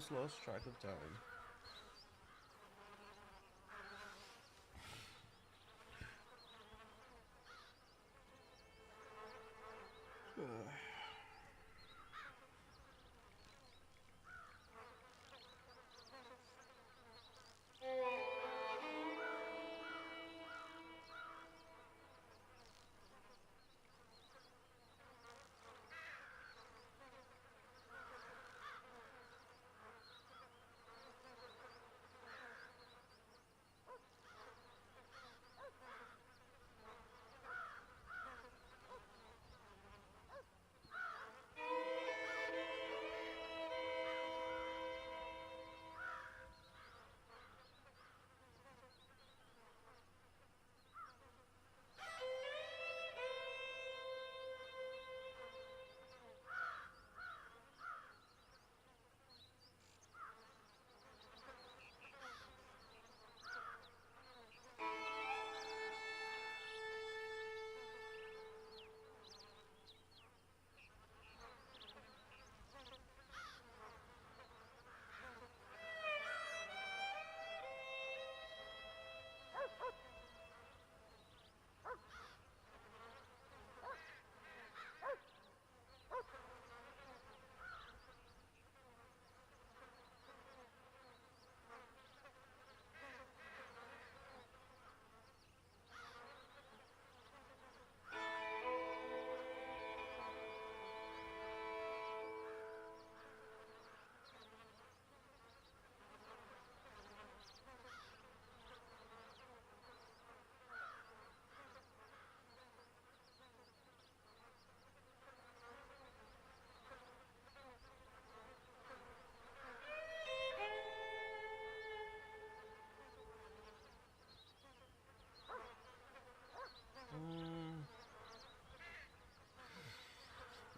almost lost track of time.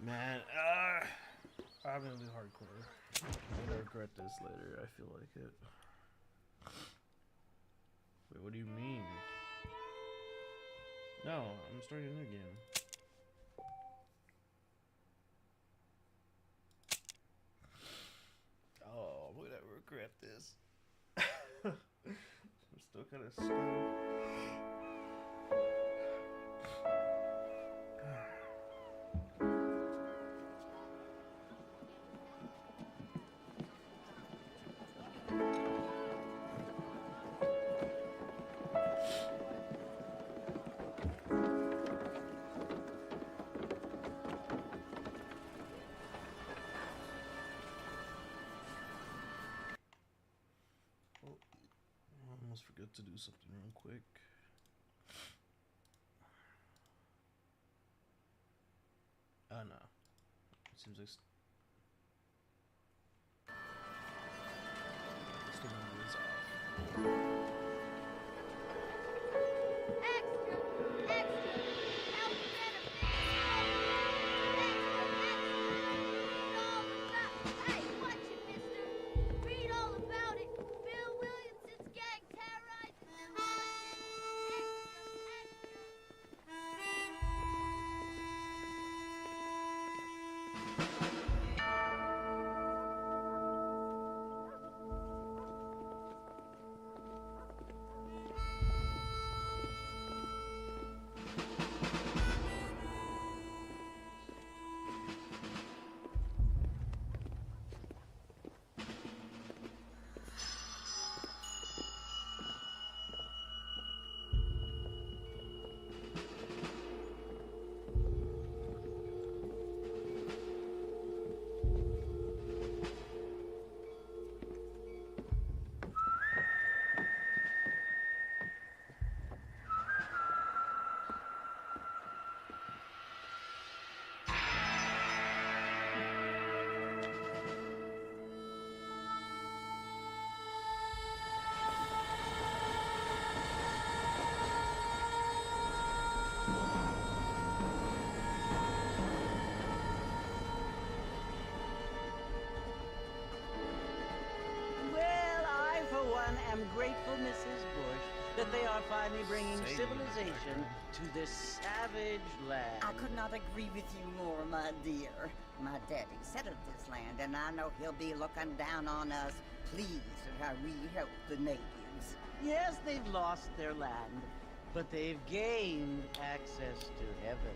Man, I'm gonna be hardcore. I'm gonna regret this later. I feel like it. Wait, what do you mean? No, I'm starting a new game. Oh, I'm gonna regret this. I'm still kind of stoned. Forgot to do something real quick. Oh no. It seems like still is off. I'm grateful, Mrs. Bush, that they are finally bringing civilization to this savage land. I could not agree with you more, my dear. My daddy settled this land, and I know he'll be looking down on us, pleased at how we help the natives. Yes, they've lost their land, but they've gained access to heaven.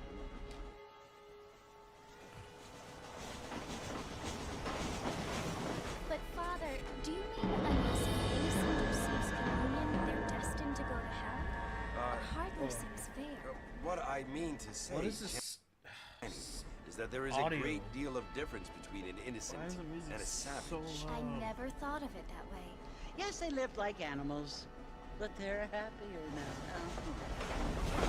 But Father, do you mean unless any son receives communion, they're destined to go to hell? That hardly seems fair. What I mean to say, What is this? is that there is Audio. a great deal of difference between an innocent Why is the music and a savage. so I loud? never thought of it that way. Yes, they lived like animals, but they're happier now.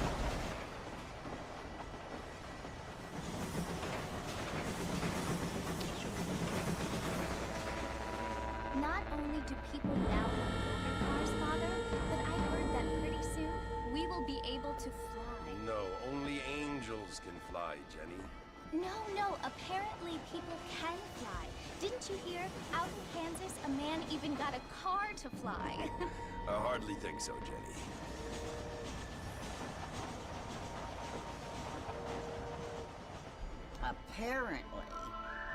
Not only do people now have motor cars, Father, but I heard that pretty soon we will be able to fly. No, only angels can fly, Jenny. No, apparently people can fly. Didn't you hear? Out in Kansas, a man even got a car to fly. I hardly think so, Jenny. Apparently,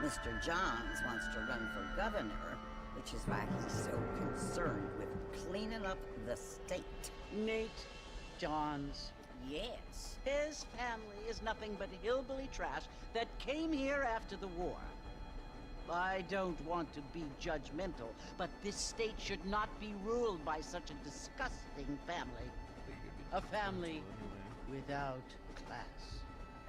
Mr. Johns wants to run for governor, which is why he's so concerned with cleaning up the state. Nate Johns. Yes. His family is nothing but hillbilly trash that came here after the war. I don't want to be judgmental, but this state should not be ruled by such a disgusting family. A family without class.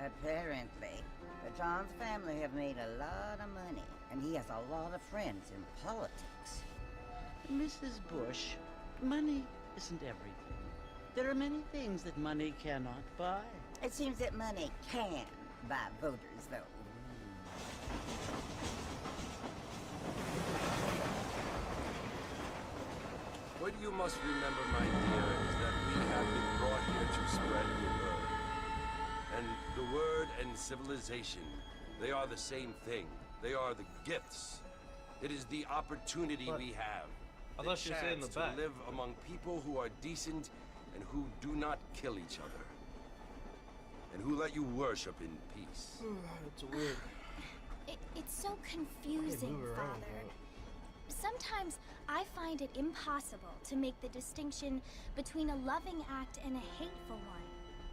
Apparently, the Johns family have made a lot of money, and he has a lot of friends in politics. Mrs. Bush, money isn't everything. There are many things that money cannot buy. It seems that money can buy voters, though. What you must remember, my dear, is that we have been brought here to spread the word. And the word and civilization, they are the same thing. They are the gifts. It is the opportunity But we have. I The thought you were saying chance the to back. live among people who are decent and who do not kill each other. And who let you worship in peace. It's weird. It's so confusing, move around, Father. Sometimes I find it impossible to make the distinction between a loving act and a hateful one.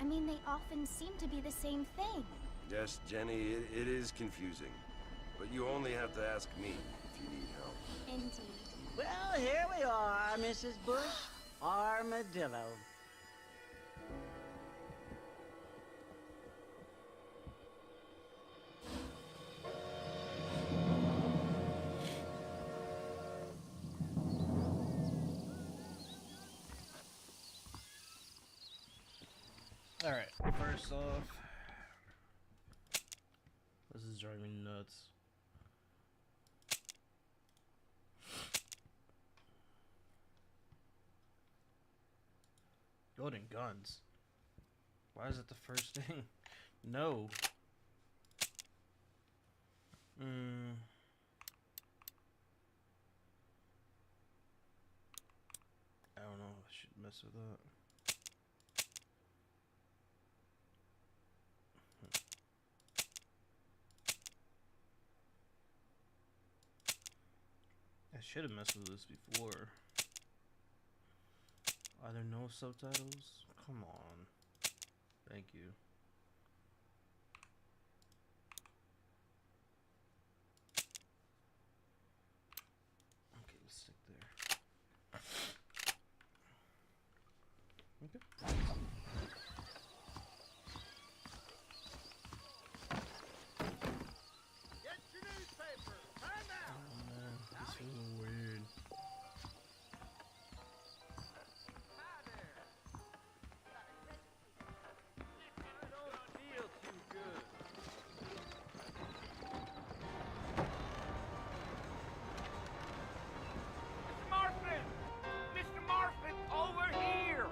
I mean, they often seem to be the same thing. Yes, Jenny, it is confusing. But you only have to ask me if you need help. Indeed. Well, here we are, Mrs. Bush. Armadillo. Alright, first off, this is driving me nuts. Golden guns. Why is it the first thing? No. I don't know. I should mess with that. I should have messed with this before. Are there no subtitles? Come on. Thank you. Okay, let's stick there. Okay. Get your newspaper. Turn now. Oh man, this feels weird. Hi there. I don't feel too good. Mr. Marfin! Mr. Marfin, over here!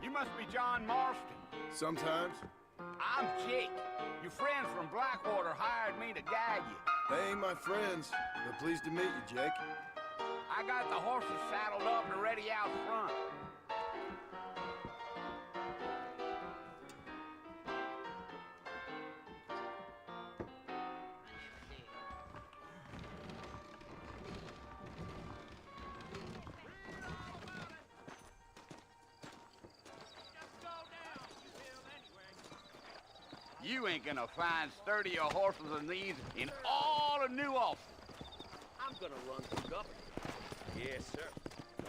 You must be John Marston. Sometimes. I'm Jake. Your friends from Blackwater hired me to guide you. They ain't my friends, but pleased to meet you, Jake. I got the horses saddled up and ready out front. You ain't gonna find sturdier horses than these in all of New Ulster. I'm gonna run for governor. Yes, sir.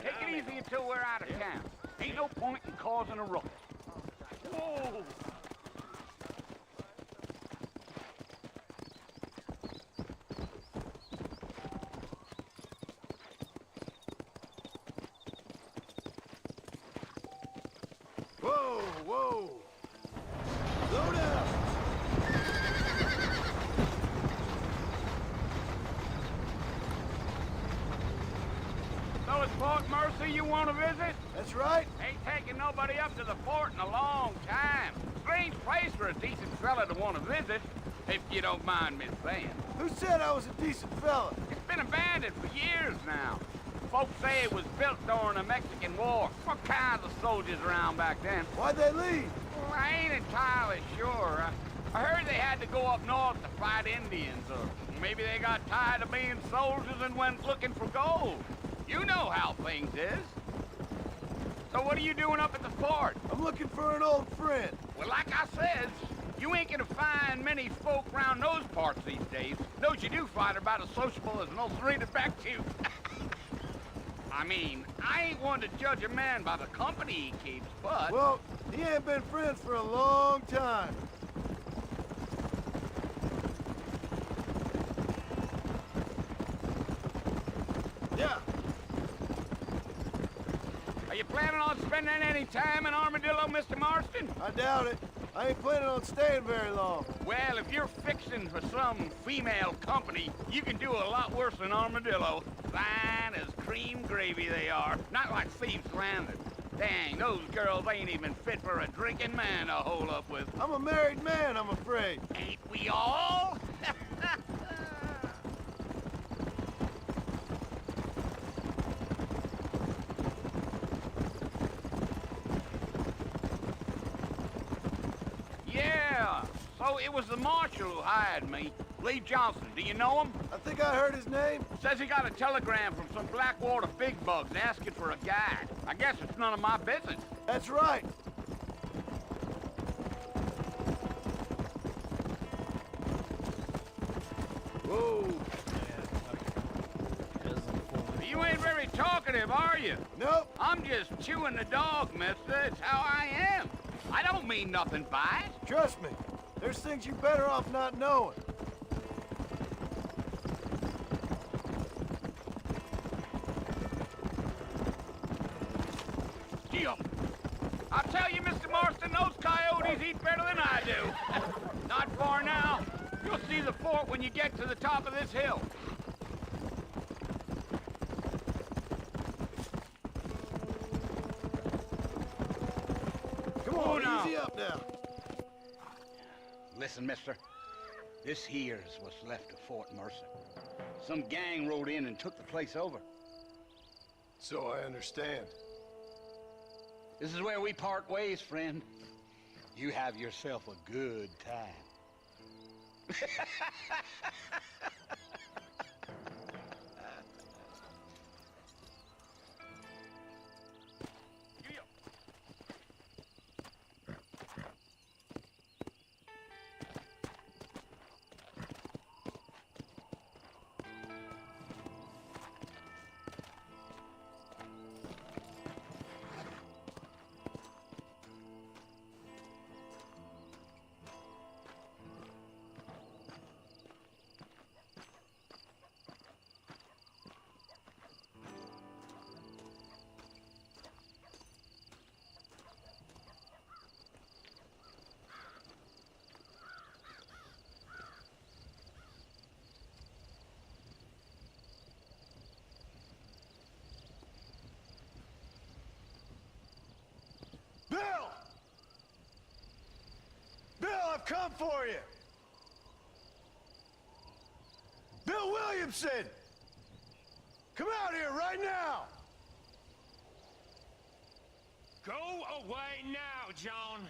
Take it easy until we're out of town. Ain't no point in causing a ruckus. Whoa! Whoa, whoa! Slow down! So it's Fort Mercy you want to visit? That's right. Ain't taking nobody up to the fort in a long time. Strange place for a decent fella to want to visit, if you don't mind me saying. Who said I was a decent fella? It's been abandoned for years now. Folks say it was built during the Mexican War. What kinds of soldiers around back then? Why'd they leave? Well, I ain't entirely sure. I heard they had to go up north to fight Indians, or maybe they got tired of being soldiers and went looking for gold. You know how things is. So what are you doing up at the fort? I'm looking for an old friend. Well, like I said, you ain't gonna find many folk around those parts these days. Those you do find are about as sociable as an old serrated back tooth. I mean, I ain't one to judge a man by the company he keeps, but... Well, he ain't been friends for a long time. Yeah. Are you planning on spending any time in Armadillo, Mr. Marston? I doubt it. I ain't planning on staying very long. Well, if you're fixing for some female company, you can do a lot worse than Armadillo. Fine as cream gravy they are. Not like Thieves Landing. Dang, those girls ain't even fit for a drinking man to hole up with. I'm a married man, I'm afraid. Ain't we all? Yeah, so it was the marshal who hired me. Lee Johnson, do you know him? I think I heard his name. Says he got a telegram from some Blackwater big bugs asking for a guide. I guess it's none of my business. That's right. Whoa. You ain't very talkative, are you? Nope. I'm just chewing the dog, mister. It's how I am. I don't mean nothing by it. Trust me. There's things you're better off not knowing. Deal. I'll tell you, Mr. Marston, those coyotes eat better than I do. Not far now. You'll see the fort when you get to the top of this hill. Come on, easy up now. Listen, mister. This here's what's left of Fort Mercer. Some gang rode in and took the place over. So I understand. This is where we part ways, friend. You have yourself a good time. Bill! Bill, I've come for you! Williamson! Come out here right now! Go away now, John.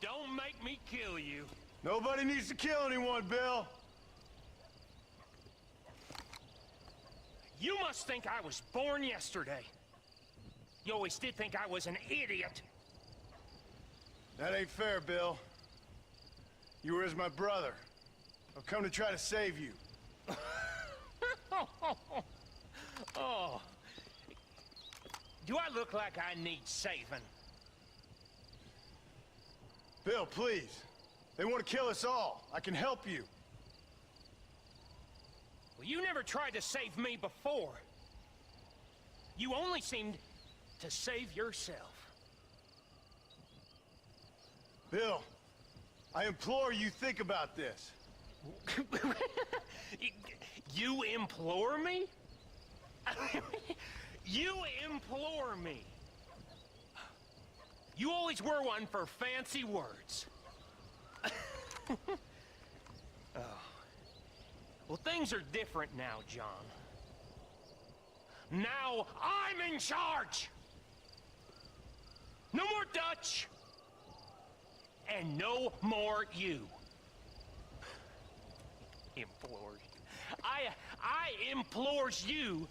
Don't make me kill you. Nobody needs to kill anyone, Bill. You must think I was born yesterday. You always did think I was an idiot. That ain't fair, Bill. You were as my brother. I've come to try to save you. Oh. Do I look like I need saving? Bill, please. They want to kill us all. I can help you. Well, you never tried to save me before. You only seemed to save yourself. Bill, I implore you think about this. You implore me? You implore me. You always were one for fancy words. Oh. Well, things are different now, John. Now I'm in charge! No more Dutch! And no more you. Implores. I implores you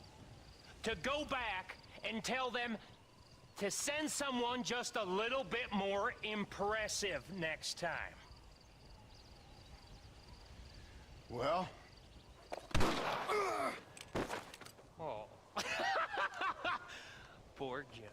to go back and tell them to send someone just a little bit more impressive next time. Well? Oh. Poor John.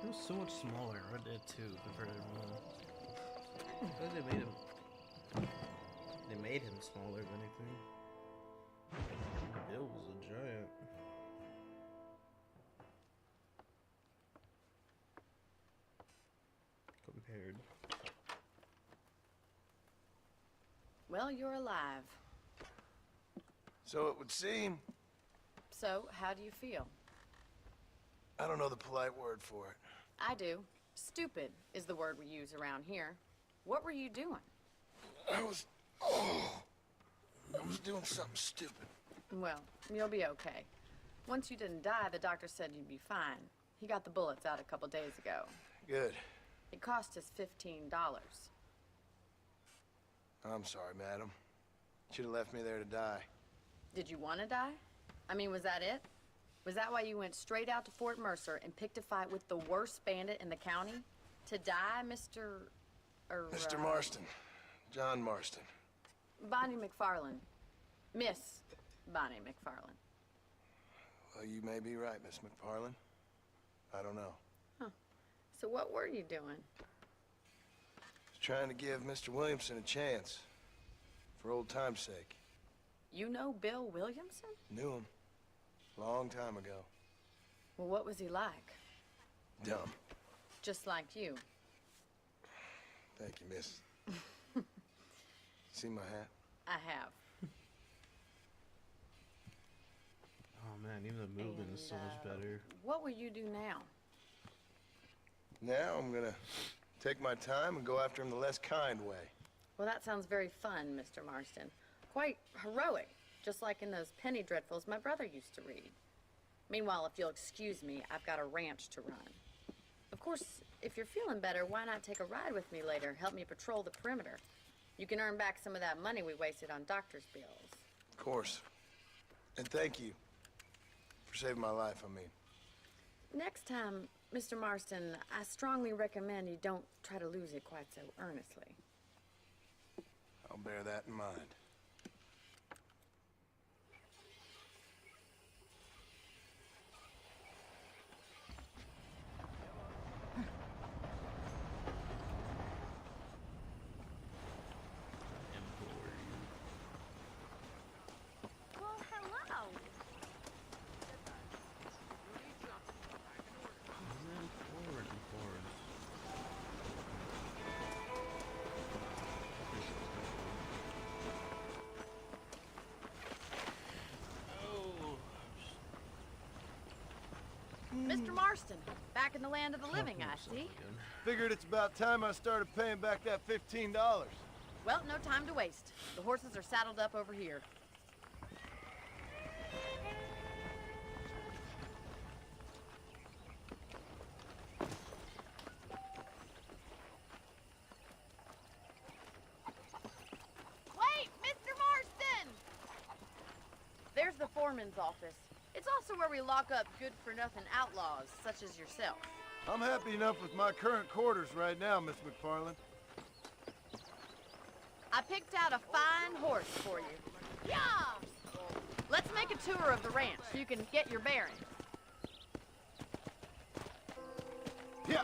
It was so much smaller in Red Dead 2 compared to 1. I think they made him smaller if anything. Bill was a giant. Compared. Well, you're alive. So it would seem. So, how do you feel? I don't know the polite word for it. I do. Stupid is the word we use around here. What were you doing? I was doing something stupid. Well, you'll be okay. Once you didn't die, the doctor said you'd be fine. He got the bullets out a couple days ago. Good. It cost us $15. I'm sorry, madam. Should have left me there to die. Did you want to die? I mean, was that it? Was that why you went straight out to Fort Mercer and picked a fight with the worst bandit in the county? To die, Mr. Mr. Marston. John Marston. Bonnie McFarland. Miss Bonnie McFarland. Well, you may be right, Miss McFarland. I don't know. Huh. So what were you doing? Was trying to give Mr. Williamson a chance. For old time's sake. You know Bill Williamson? Knew him. Long time ago. Well, what was he like? Dumb. Just like you. Thank you, miss. See my hat? I have. Oh man, even the movement is so much better. What will you do now? Now I'm gonna take my time and go after him the less kind way. Well, that sounds very fun, Mr. Marston. Quite heroic, just like in those penny dreadfuls my brother used to read. Meanwhile, if you'll excuse me, I've got a ranch to run. Of course, if you're feeling better, why not take a ride with me later? Help me patrol the perimeter. You can earn back some of that money we wasted on doctor's bills. Of course. And thank you for saving my life, I mean. Next time, Mr. Marston, I strongly recommend you don't try to lose it quite so earnestly. I'll bear that in mind. Mr. Marston, back in the land of the living, I see. Figured it's about time I started paying back that $15. Well, no time to waste. The horses are saddled up over here. Wait, Mr. Marston! There's the foreman's office. It's also where we lock up good-for-nothing outlaws, such as yourself. I'm happy enough with my current quarters right now, Miss McFarland. I picked out a fine horse for you. Yeah! Let's make a tour of the ranch so you can get your bearings. Yeah.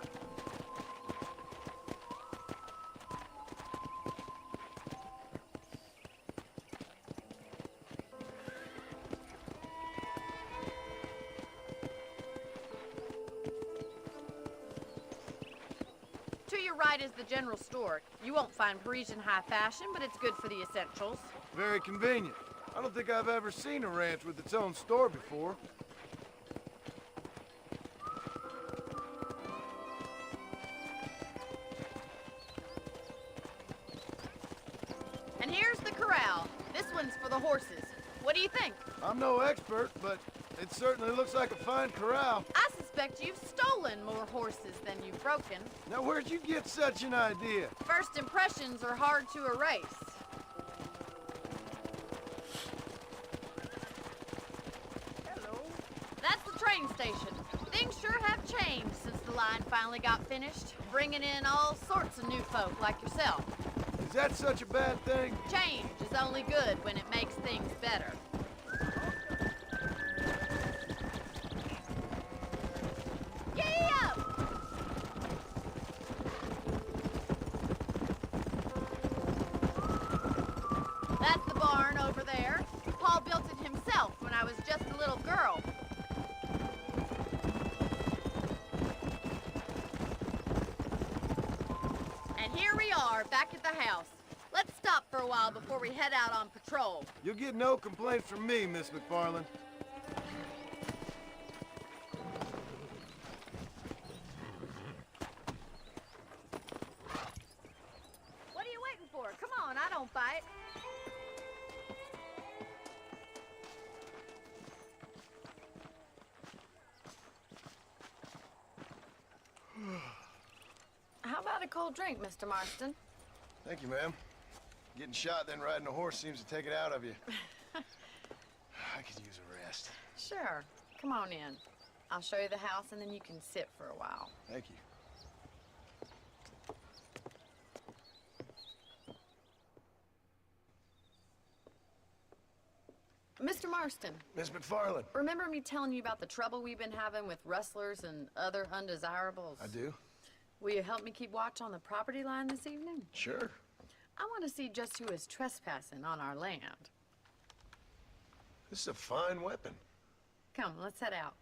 To your right is the general store. You won't find Parisian high fashion, but it's good for the essentials. Very convenient. I don't think I've ever seen a ranch with its own store before. And here's the corral. This one's for the horses. What do you think? I'm no expert, but it certainly looks like a fine corral. I suspect you've stolen more horses than you've broken. Now, where'd you get such an idea? First impressions are hard to erase. Hello. That's the train station. Things sure have changed since the line finally got finished, bringing in all sorts of new folk like yourself. Is that such a bad thing? Change is only good when it makes things better. That's the barn over there. Paul built it himself when I was just a little girl. And here we are, back at the house. Let's stop for a while before we head out on patrol. You'll get no complaints from me, Miss McFarland. What are you waiting for? Come on, I don't bite. How about a cold drink, Mr. Marston? Thank you, ma'am. Getting shot, then riding a horse seems to take it out of you. I could use a rest. Sure. Come on in. I'll show you the house, and then you can sit for a while. Thank you. Mr. Marston, Miss McFarland. remember me telling you about the trouble we've been having with rustlers and other undesirables? I do? Will you help me keep watch on the property line this evening? Sure. I want to see just who is trespassing on our land. This is a fine weapon. Come, let's head out.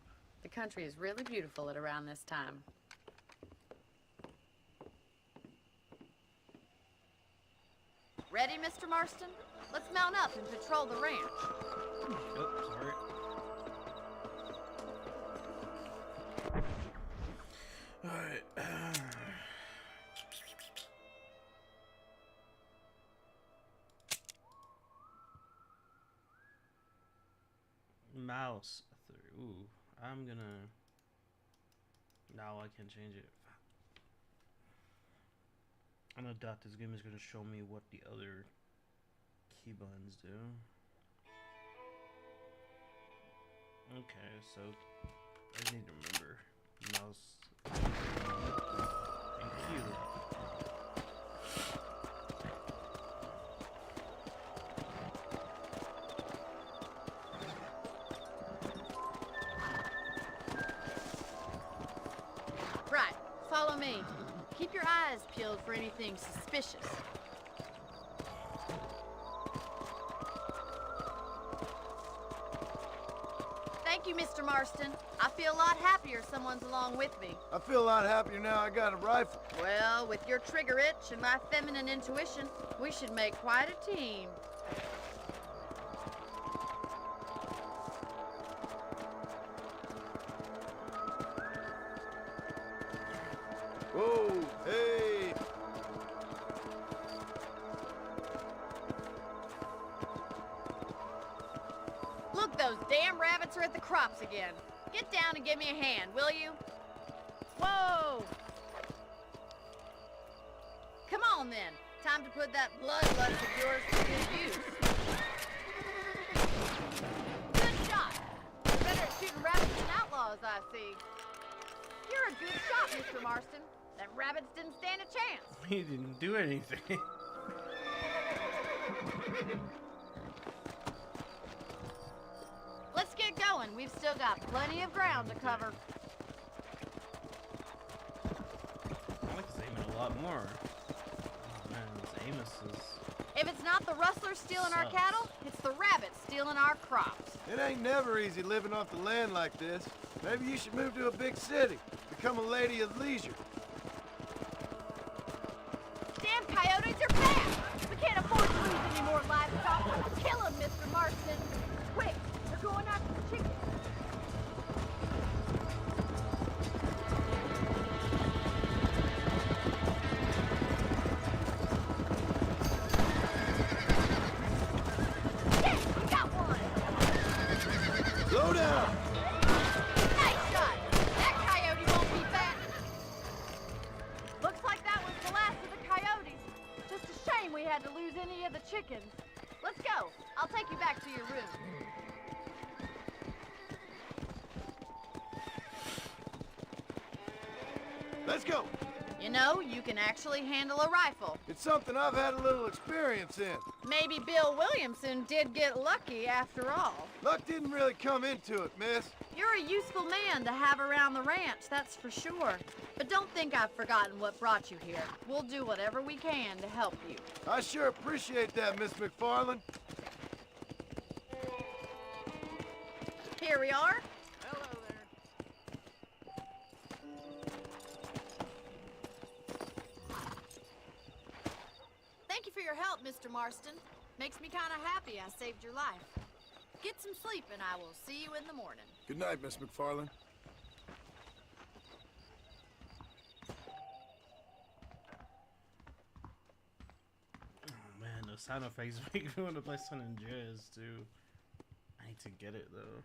The country is really beautiful at around this time. Ready, Mr. Marston? Let's mount up and patrol the ranch. Oh, sorry. Alright. Mouse. Ooh, I'm gonna... No, I can't change it. I know that this game is gonna show me what the other key buttons do. Okay, so I just need to remember mouse and Q. Right, follow me. Keep your eyes peeled for anything suspicious. Thank you, Mr. Marston. I feel a lot happier someone's along with me. I feel a lot happier now I got a rifle. Well, with your trigger itch and my feminine intuition, we should make quite a team. Whoa, hey! Look, those damn rabbits are at the crops again. Get down and give me a hand, will you? Whoa! Come on, then. Time to put that bloodlust of yours to good use. Good shot. You're better at shooting rabbits than outlaws, I see. You're a good shot, Mr. Marston. Them rabbits didn't stand a chance. He didn't do anything. Let's get going. We've still got plenty of ground to cover. I like his aiming a lot more. Oh man, his Amos is... If it's not the rustlers stealing our Sucks. cattle, it's the rabbits stealing our crops. It ain't never easy living off the land like this. Maybe you should move to a big city. Become a lady of leisure. Damn coyotes are back! We can't afford to lose any more livestock. Kill them, Mr. Marston. Quick, they're going after the chickens. Yes, we got one! Slow down! Nice shot! That coyote won't be back. Looks like that was the last of the coyotes. Just a shame we had to lose any of the chickens. Let's go. I'll take you back to your room. Let's go! You know, you can actually handle a rifle. It's something I've had a little experience in. Maybe Bill Williamson did get lucky after all. Luck didn't really come into it, miss. You're a useful man to have around the ranch, that's for sure. But don't think I've forgotten what brought you here. We'll do whatever we can to help you. I sure appreciate that, Miss McFarland. Here we are. Hello there. Thank you for your help, Mr. Marston. Makes me kind of happy I saved your life. Get some sleep and I will see you in the morning. Good night, Miss McFarland. Oh man, those sound effects make me want to play San Andreas too. I need to get it though.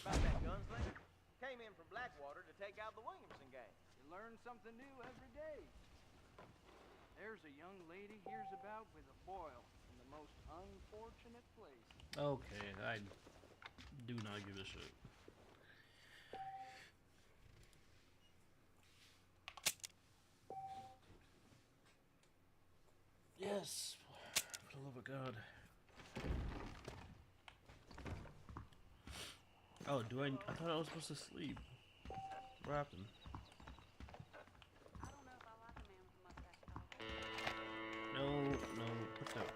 About that gunslinger? Came in from Blackwater to take out the Williamson gang. You learn something new every day. There's a young lady hears about with a boil in the most unfortunate place. Okay, I do not give a shit. Yes, for the love of God. Oh, I thought I was supposed to sleep. What happened? No, put that.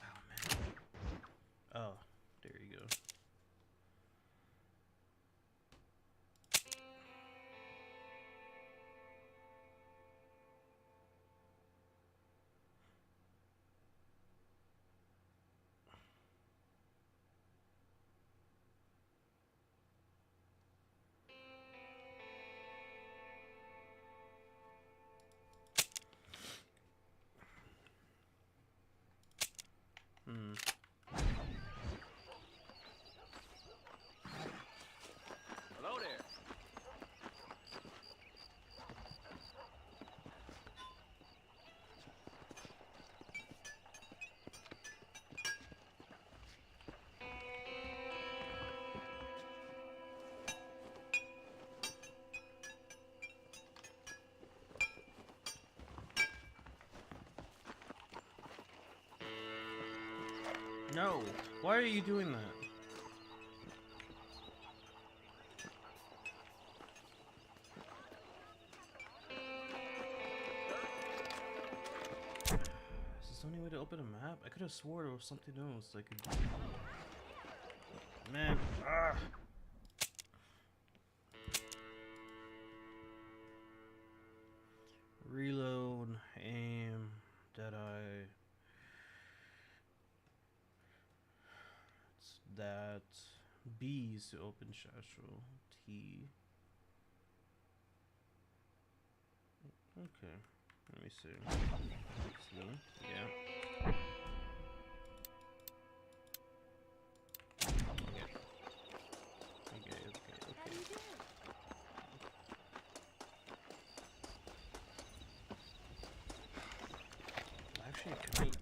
Oh man. Oh, there you go. Hello there. No, why are you doing that? open a map? I could have swore there was something else I could. Man, reload, aim, Deadeye. It's that. B is to open satchel. T. Okay, let me see. Yeah. Okay. Actually,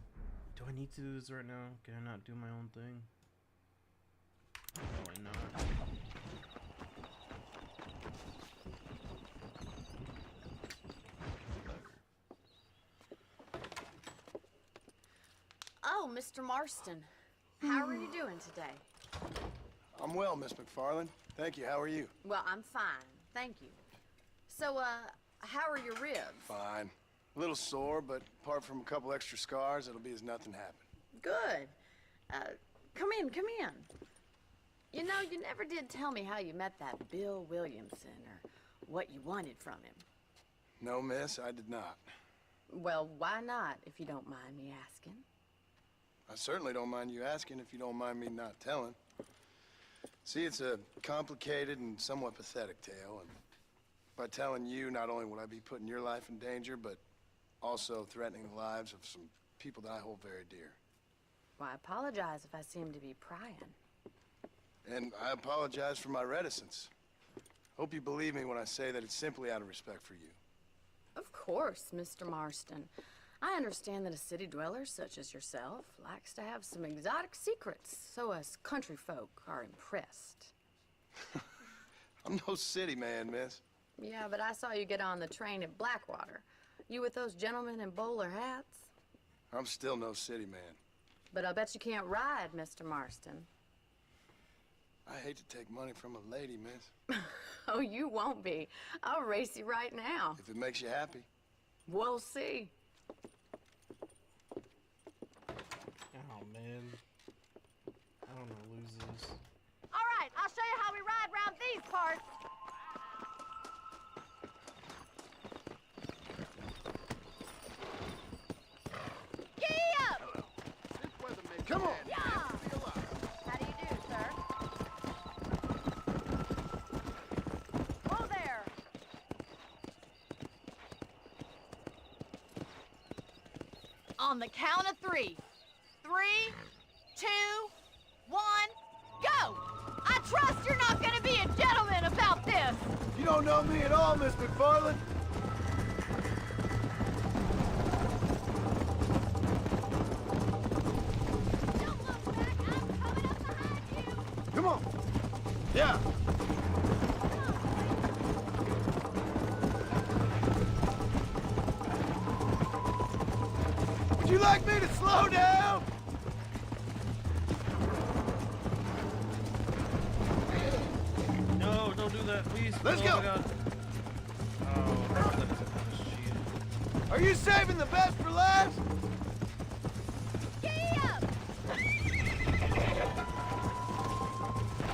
do I need to do this right now? Can I not do my own thing? Probably not. Oh, Mr. Marston. How are you doing today? I'm well, Miss McFarland. Thank you. How are you? Well, I'm fine. Thank you. So, how are your ribs? Fine. A little sore, but apart from a couple extra scars, it'll be as nothing happened. Good. Come in. You know, you never did tell me how you met that Bill Williamson or what you wanted from him. No, miss, I did not. Well, why not, if you don't mind me asking? I certainly don't mind you asking if you don't mind me not telling. See, it's a complicated and somewhat pathetic tale, and by telling you, not only would I be putting your life in danger, but also threatening the lives of some people that I hold very dear. Well, I apologize if I seem to be prying. And I apologize for my reticence. Hope you believe me when I say that it's simply out of respect for you. Of course, Mr. Marston. I understand that a city dweller such as yourself likes to have some exotic secrets, so us country folk are impressed. I'm no city man, miss. Yeah, but I saw you get on the train at Blackwater. You with those gentlemen in bowler hats? I'm still no city man. But I bet you can't ride, Mr. Marston. I hate to take money from a lady, miss. Oh, you won't be. I'll race you right now. If it makes you happy. We'll see. Oh, man. I don't know, losers. All right, I'll show you how we ride around these parts. Giddy up! Come on! Yeah! How do you do, sir? Whoa there! On the count of 3. 3, 2, 1, go! I trust you're not gonna be a gentleman about this! You don't know me at all, Miss McFarland. Don't look back, I'm coming up behind you! Come on! Yeah! Would you like me to slow down? No, don't do that, please. Let's Oh, go. my God. Oh, that's cheating. Are you saving the best for last? Giddy up!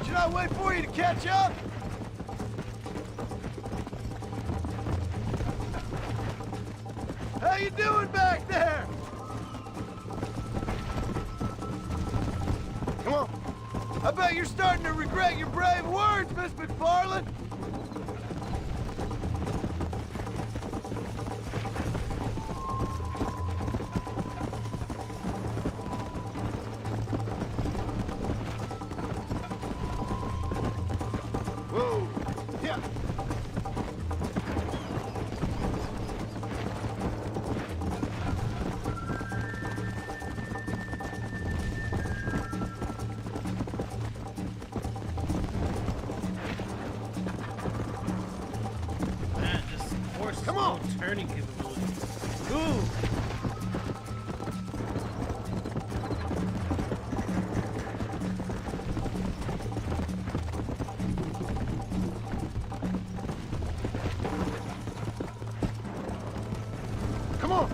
Should I wait for you to catch up? How you doing back there? Come on. I bet you're starting to regret your brave words, Miss McFarland. Whoa. Yeah. Man, just horse Come on. turning capabilities. Ooh! Come on.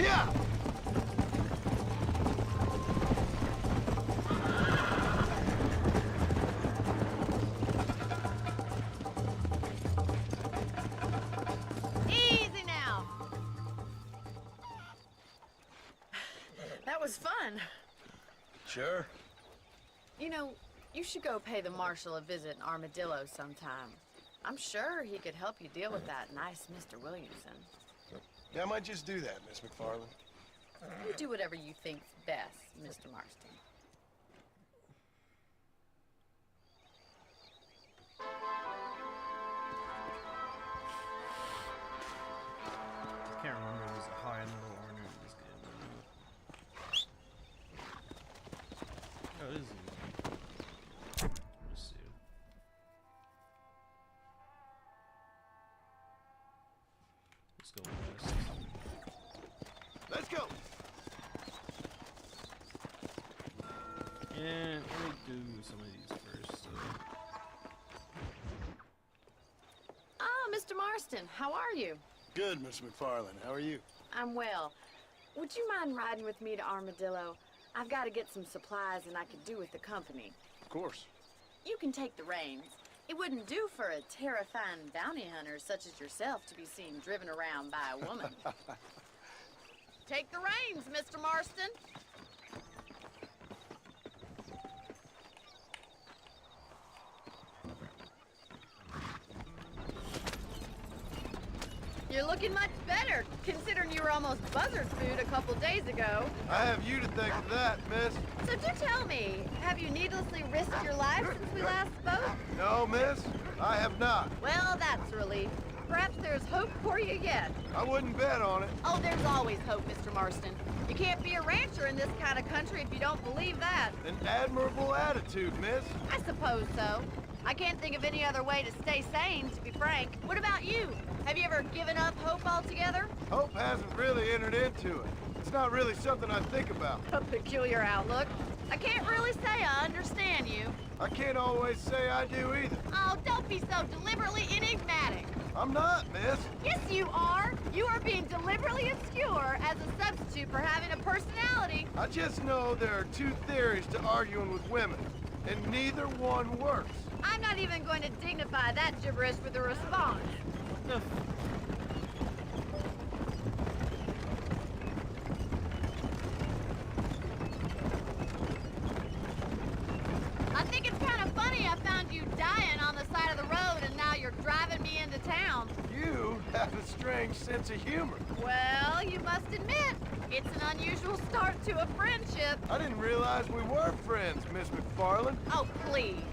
Yeah! Easy now. That was fun. Sure. You know, you should go pay the marshal a visit in Armadillo sometime. I'm sure he could help you deal with that nice Mr. Williamson. Yeah, I might just do that, Miss McFarland. You do whatever you think's best, Mr. Marston. I can't remember if it was a high end or order in this game. Oh, it is easy. Let's see. Let's go west. Let's go! And let me do some of these first. So. Ah, Mr. Marston, how are you? Good, Miss McFarland. How are you? I'm well. Would you mind riding with me to Armadillo? I've got to get some supplies and I could do with the company. Of course. You can take the reins. It wouldn't do for a terrifying bounty hunter such as yourself to be seen driven around by a woman. Take the reins, Mr. Marston. You're looking much better, considering you were almost buzzard food a couple days ago. I have you to thank for that, miss. So do tell me, have you needlessly risked your life since we last spoke? No, miss. I have not. Well, that's a relief. Perhaps there's hope for you yet. I wouldn't bet on it. Oh, there's always hope, Mr. Marston. You can't be a rancher in this kind of country if you don't believe that. An admirable attitude, miss. I suppose so. I can't think of any other way to stay sane, to be frank. What about you? Have you ever given up hope altogether? Hope hasn't really entered into it. It's not really something I think about. A peculiar outlook. I can't really say I understand you. I can't always say I do either. Oh, don't be so deliberately enigmatic. I'm not, miss. Yes, you are. You are being deliberately obscure as a substitute for having a personality. I just know there are two theories to arguing with women, and neither one works. I'm not even going to dignify that gibberish with a response. I think it's kind of funny I found you dying on the side of the road and now you're driving me into town. You have a strange sense of humor. Well, you must admit, it's an unusual start to a friendship. I didn't realize we were friends, Miss McFarland. Oh, please.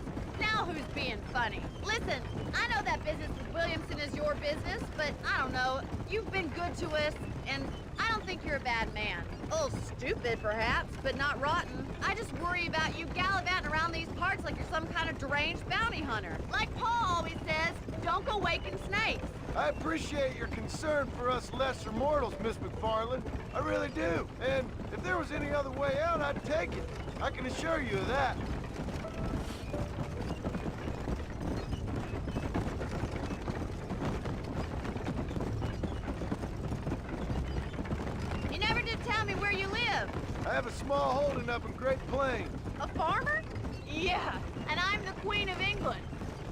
Now who's being funny? Listen, I know that business with Williamson is your business, but I don't know. You've been good to us, and I don't think you're a bad man. A little stupid, perhaps, but not rotten. I just worry about you gallivanting around these parts like you're some kind of deranged bounty hunter. Like Paul always says, don't go waking snakes. I appreciate your concern for us lesser mortals, Miss McFarland. I really do. And if there was any other way out, I'd take it. I can assure you of that. You never did tell me where you live. I have a small holding up in Great Plains. A farmer? Yeah, and I'm the Queen of England.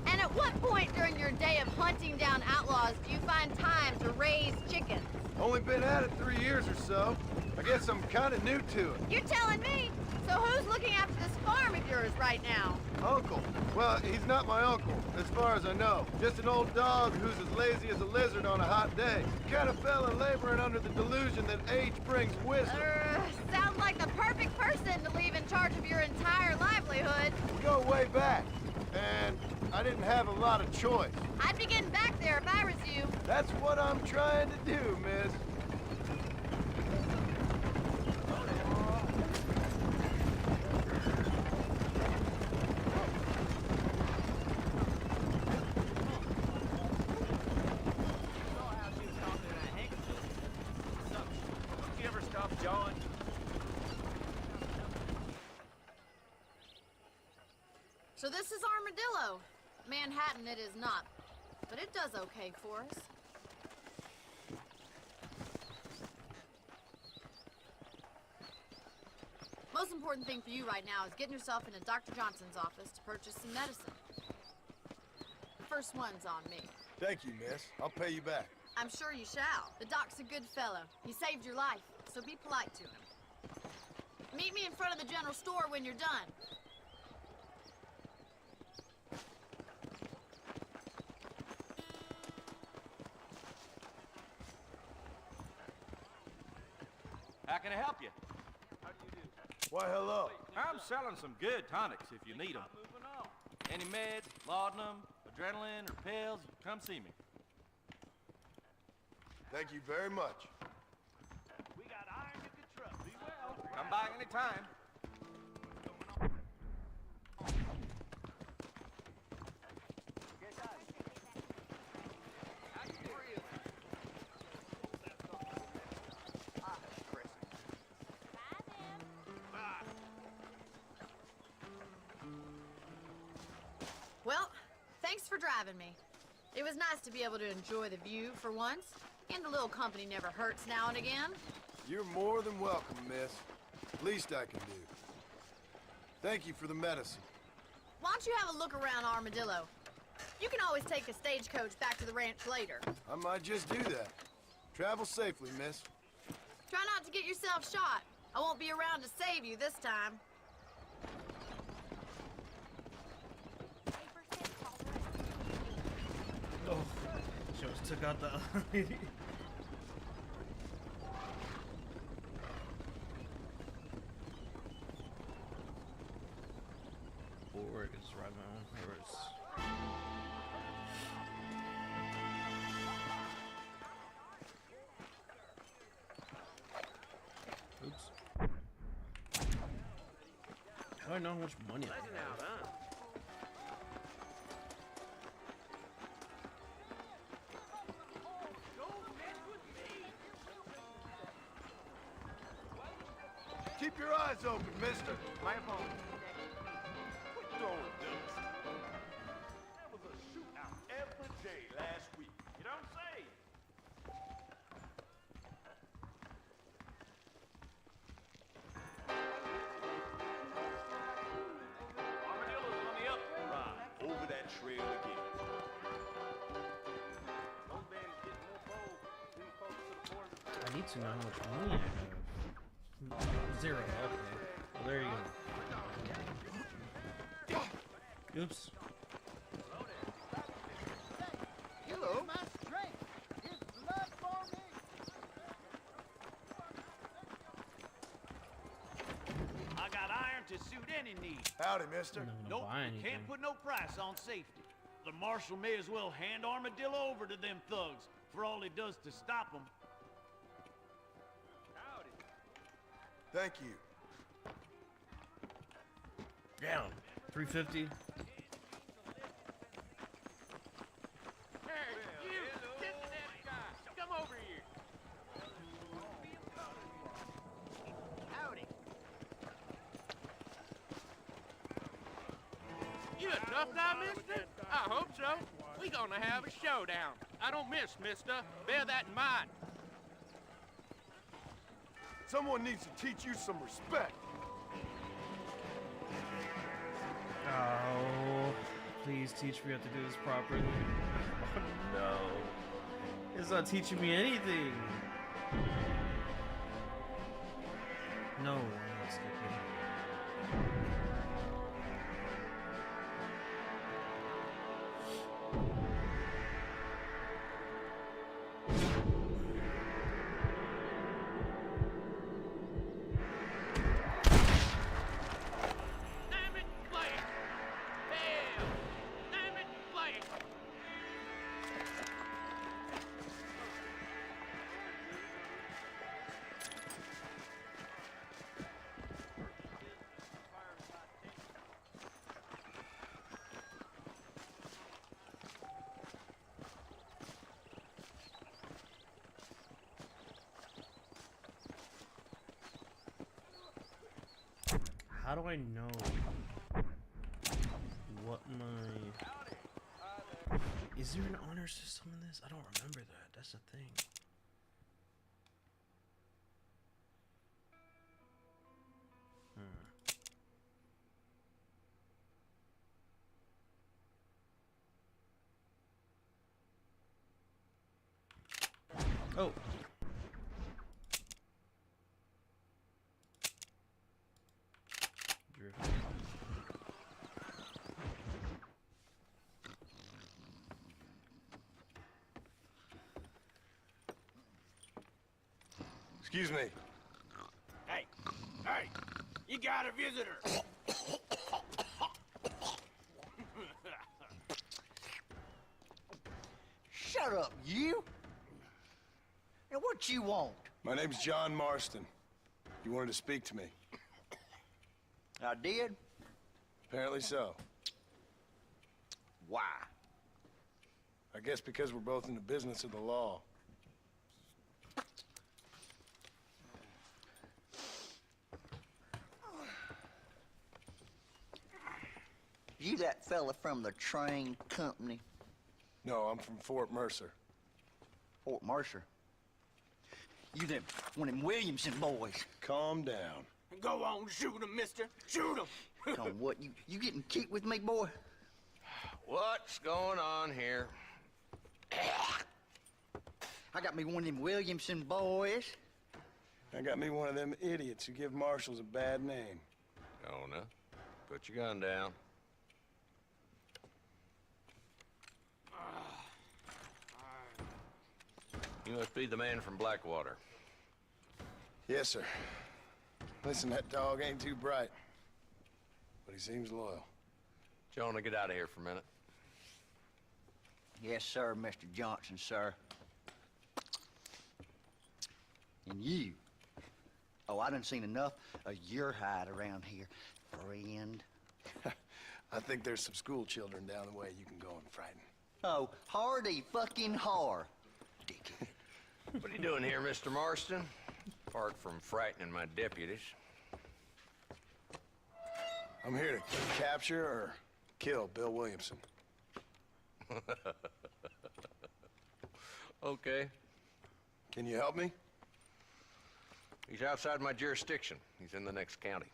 And at what point during your day of hunting down outlaws do you find time to raise chickens? Only been at it 3 years or so. I guess I'm kind of new to it. You're telling me? So who's looking after this farm of yours right now? Uncle. Well, he's not my uncle, as far as I know. Just an old dog who's as lazy as a lizard on a hot day. Kind of fella laboring under the delusion that age brings wisdom. Sounds like the perfect person to leave in charge of your entire livelihood. We go way back, and I didn't have a lot of choice. I'd be getting back there if I was you. That's what I'm trying to do, miss. So this is Armadillo. Manhattan it is not, but it does okay for us. most important thing for you right now is getting yourself into Dr. Johnson's office to purchase some medicine. The first one's on me. Thank you, miss. I'll pay you back. I'm sure you shall. The doc's a good fellow. He saved your life, so be polite to him. Meet me in front of the general store when you're done. How can I help you? Why, hello. I'm selling some good tonics if you need them. Any meds, laudanum, adrenaline, or pills, come see me. Thank you very much. We got iron you can trust. Be well. Come by anytime. Well, thanks for driving me. It was nice to be able to enjoy the view for once, and a little company never hurts now and again. You're more than welcome, miss. Least I can do. Thank you for the medicine. Why don't you have a look around Armadillo? You can always take a stagecoach back to the ranch later. I might just do that. Travel safely, miss. Try not to get yourself shot. I won't be around to save you this time. Oh, just took out the lady. Or it's right now. Or it's... Oops. How do I know how much money I have? Keep your eyes open, mister. My opponent. Quit throwing dust. There was a shootout every day last week. You don't say. Armadillo's on the up. Over that trail again. Those bandits get more bold. These folks to the border. I need to know how much money I have. 0. Okay. Well, there you go. Oops. Hello. I got iron to suit any need. Howdy, mister. I'm not gonna Nope, buy you anything. can't put no price on safety. The marshal may as well hand Armadillo over to them thugs for all he does to stop them. Howdy. Thank you. Down. 350. Hey, you! Cincinnati guy! Come over here! Howdy. You a tough guy, mister? I hope so. We gonna have a showdown. I don't miss, mister. Bear that in mind. Someone needs to teach you some respect. Oh, please teach me how to do this properly. Oh no. It's not teaching me anything. No, I'm not skipping. Damn it, play it! Damn! Damn it, play it! How do I know what my... Is there an honor system in this? I don't remember that. That's the thing. Hmm. Oh. Excuse me. Hey, hey, you got a visitor. Shut up, you! And what you want? My name's John Marston. You wanted to speak to me. I did? Apparently so. Why? I guess because we're both in the business of the law. You that fella from the train company? No, I'm from Fort Mercer. Fort Mercer? You them, one of them Williamson boys. Calm down. Go on, shoot him, mister. Shoot him. On what, you getting kicked with me, boy? What's going on here? I got me one of them Williamson boys. I got me one of them idiots who give marshals a bad name. Jonah, put your gun down. You must be the man from Blackwater. Yes, sir. Listen, that dog ain't too bright, but he seems loyal. Jonah, get out of here for a minute. Yes, sir, Mr. Johnson, sir. And you. Oh, I done seen enough of your hide around here, friend. I think there's some school children down the way you can go and frighten. Oh, hardy fucking har. Dickhead. What are you doing here, Mr. Marston? Apart from frightening my deputies. I'm here to capture or kill Bill Williamson. Okay. Can you help me? He's outside my jurisdiction. He's in the next county.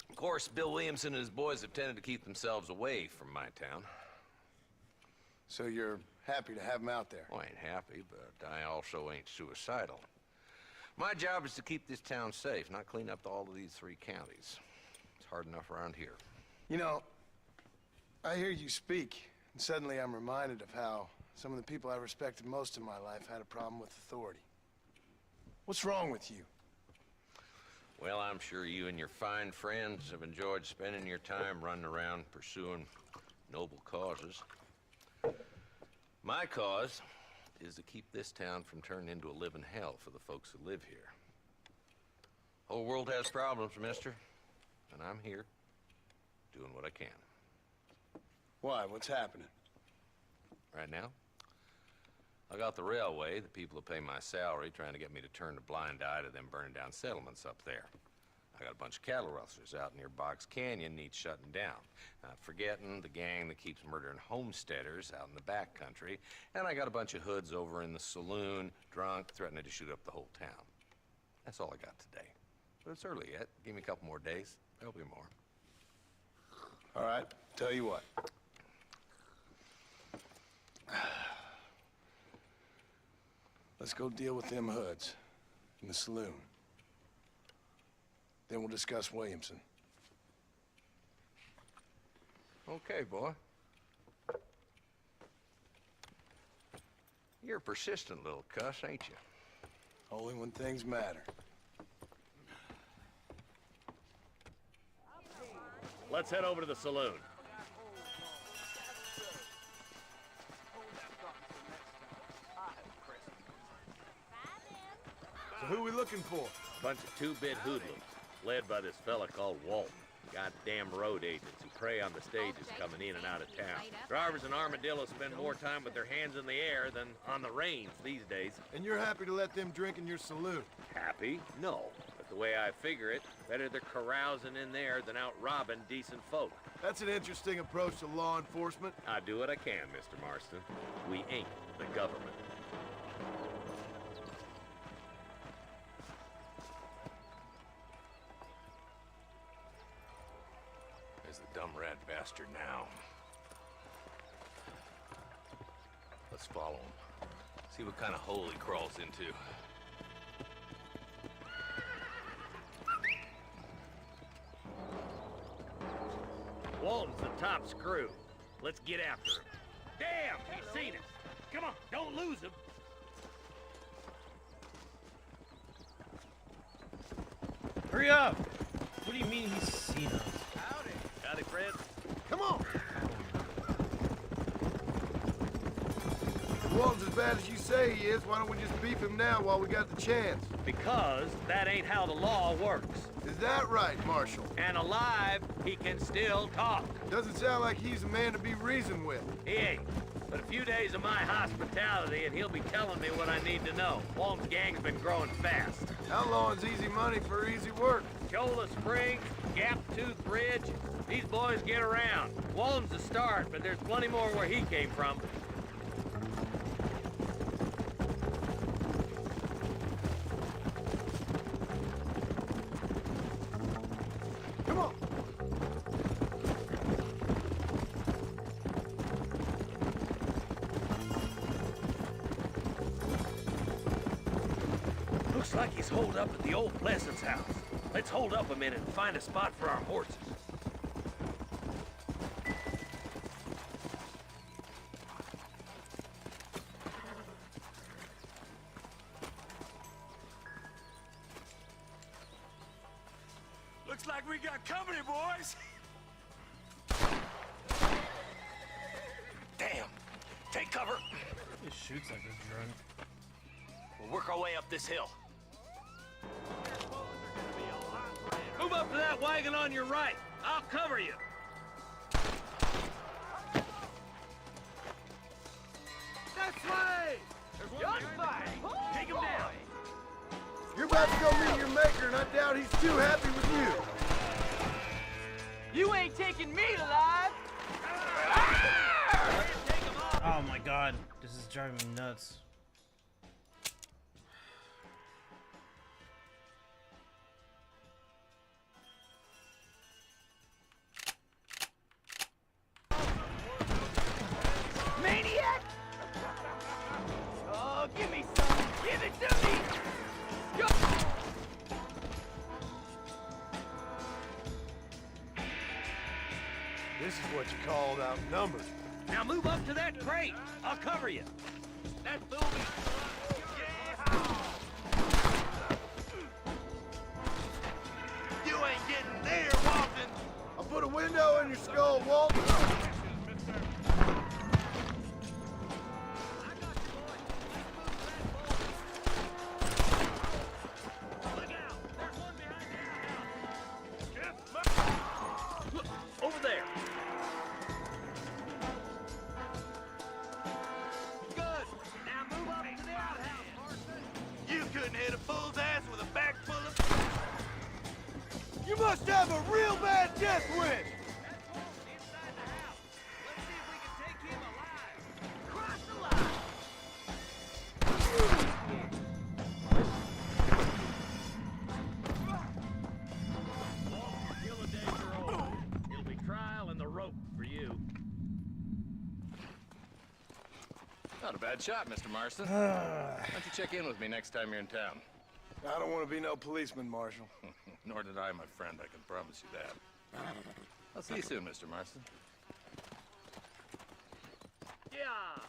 Of course, Bill Williamson and his boys have tended to keep themselves away from my town. So you're happy to have him out there? Well, I ain't happy, but I also ain't suicidal. My job is to keep this town safe, not clean up all of these 3 counties. It's hard enough around here. You know, I hear you speak, and suddenly I'm reminded of how some of the people I respected most in my life had a problem with authority. What's wrong with you? Well, I'm sure you and your fine friends have enjoyed spending your time running around pursuing noble causes. My cause is to keep this town from turning into a living hell for the folks who live here. Whole world has problems, mister, and I'm here doing what I can. Why? What's happening? Right now, I got the railway, the people who pay my salary, trying to get me to turn a blind eye to them burning down settlements up there. I got a bunch of cattle rustlers out near Box Canyon needs shutting down. Not forgetting the gang that keeps murdering homesteaders out in the back country. And I got a bunch of hoods over in the saloon, drunk, threatening to shoot up the whole town. That's all I got today. But it's early yet. Give me a couple more days. There'll be more. All right, tell you what. Let's go deal with them hoods in the saloon. Then we'll discuss Williamson. Okay, boy. You're a persistent little cuss, ain't you? Only when things matter. Let's head over to the saloon. So who are we looking for? Bunch of two-bit hoodlums, led by this fella called Walton. Goddamn road agents who prey on the stages coming in and out of town. Drivers and armadillos spend more time with their hands in the air than on the reins these days. And you're happy to let them drink in your saloon? Happy? No. But the way I figure it, better they're carousing in there than out robbing decent folk. That's an interesting approach to law enforcement. I do what I can, Mr. Marston. We ain't the government. There's the dumb rat bastard now. Let's follow him. See what kind of hole he crawls into. Walton's the top screw. Let's get after him. Damn, he's seen us. Come on, don't lose him. Hurry up! What do you mean he's seen us? Howdy. Howdy, Fred. Come on! If Walton's as bad as you say he is, why don't we just beef him now while we got the chance? Because that ain't how the law works. Is that right, Marshal? And alive, he can still talk. Doesn't sound like he's a man to be reasoned with. He ain't. But a few days of my hospitality and he'll be telling me what I need to know. Walton's gang's been growing fast. How long's easy money for easy work? Cholla Springs, Gap Tooth Ridge, these boys get around. Walton's the start, but there's plenty more where he came from. Come on! Looks like he's holed up at the old Pleasance house. Let's hold up a minute and find a spot for our horses. Looks like we got company, boys. Damn. Take cover. He shoots like a drunk. We'll work our way up this hill. Move up to that wagon on your right. I'll cover you. That's right. Gunfight. Take him down. You're about to go meet your maker, and I doubt he's too happy with you. You ain't taking me alive. Oh my god, this is driving me nuts. Maniac! Oh, give me some. Give it to me. Go. This is what you called outnumbered. Now move up to that crate. I'll cover you. That fool me. You ain't getting near Walton. I'll put a window in your skull, Walton. Over there. Good. Now move up to the outhouse, Martha. You couldn't hit a bull's ass with a bag full of... You must have a real bad death wish. That's Walton inside the house. Let's see if we can take him alive. Cross the line. Kill the days are over. It'll be trial and the rope for you. Not a bad shot, Mr. Marston. Why don't you check in with me next time you're in town? I don't want to be no policeman, Marshal. Nor did I, my friend. I can promise you that. I'll see you soon, Mr. Marston. Yeah.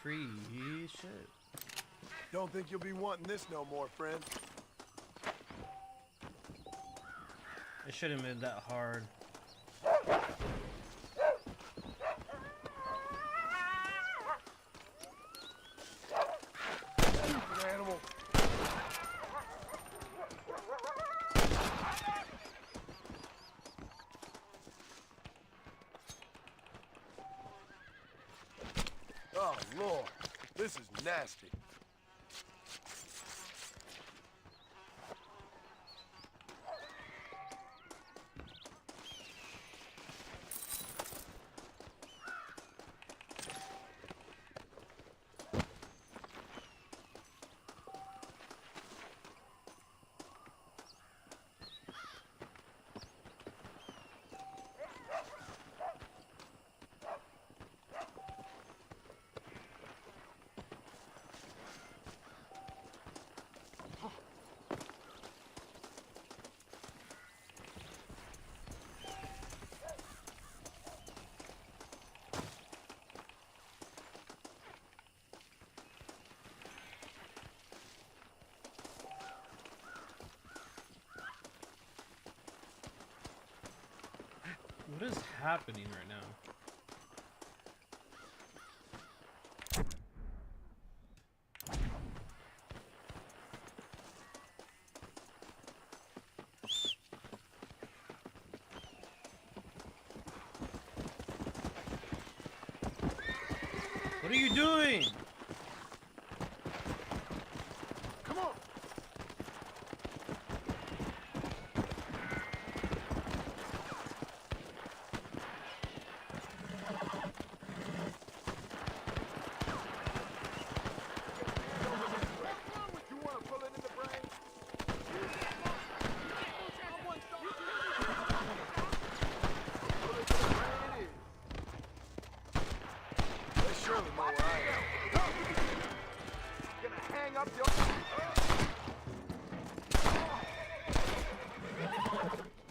Free shit. Don't think you'll be wanting this no more, friend. It shouldn't have been that hard. Stupid animal. Oh, Lord. This is nasty. What is happening right now? What are you doing? Come on. You want to pull it in the brain? They surely know where I am. Gonna hang up your...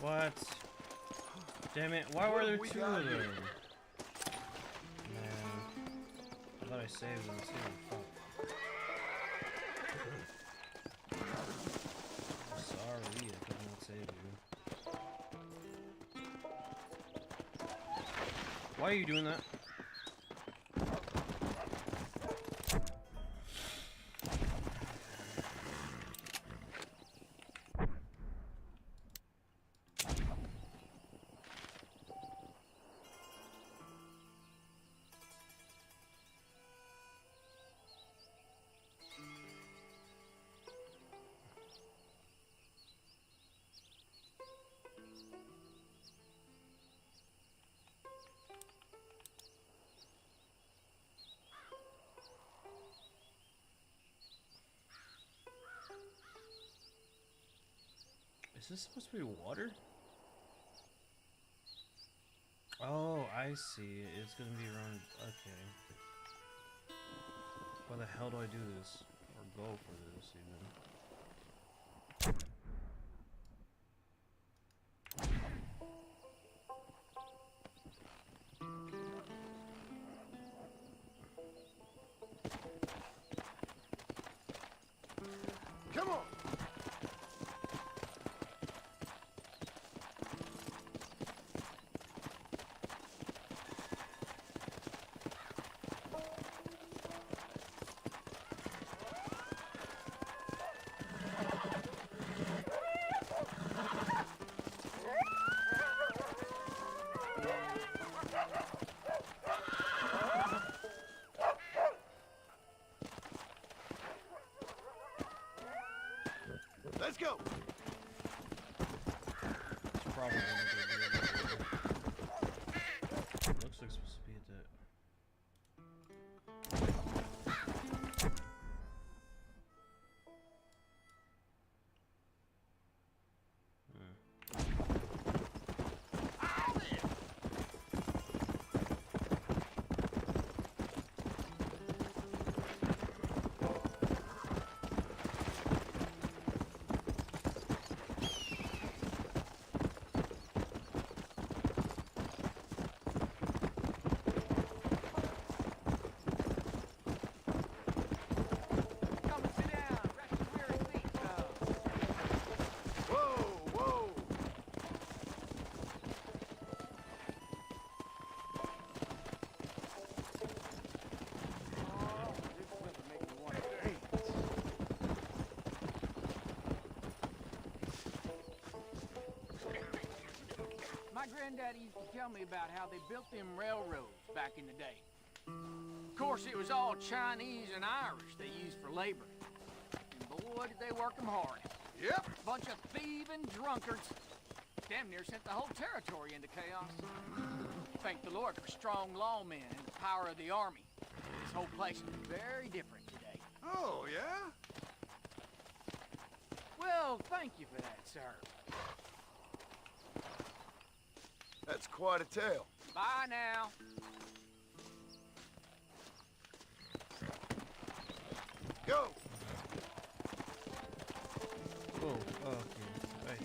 What? Damn it, why were there two of them? Man. I thought I saved them too. Fuck. Sorry, I could not save you. Why are you doing that? Is this supposed to be water? Oh, I see. It's gonna be around. Okay. Why the hell do I do this? Or go for this, even? Come on. Let's go. It's probably gonna be a little bit. Looks like it's supposed to be a debt. My granddaddy used to tell me about how they built them railroads back in the day. Of course, it was all Chinese and Irish they used for labor. And boy, did they work them hard. Yep. Bunch of thieving drunkards. Damn near sent the whole territory into chaos. Thank the Lord for strong lawmen and the power of the army. This whole place is very different today. Oh, yeah? Well, thank you for that, sir. That's quite a tale. Bye now. Go! Oh, okay. Right.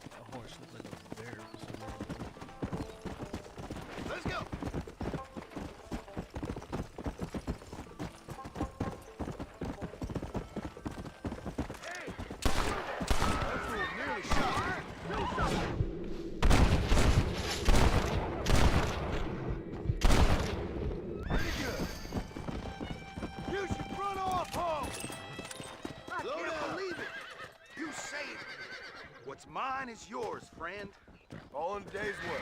That horse looks like a bear for some reason. Let's go! Hey! That fool nearly shot me. Do something! mine is yours, friend. All in a day's work.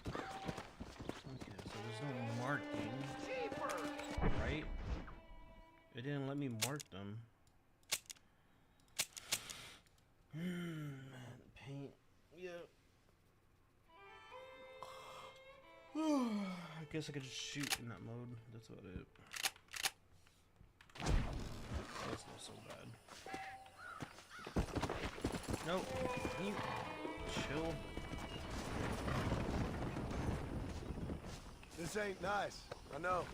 Okay, so there's no marking. Right? It didn't let me mark them. Paint. Yeah. I guess I could just shoot in that mode. That's about it. That's not so bad. Nope. Can you chill? This ain't nice. I know.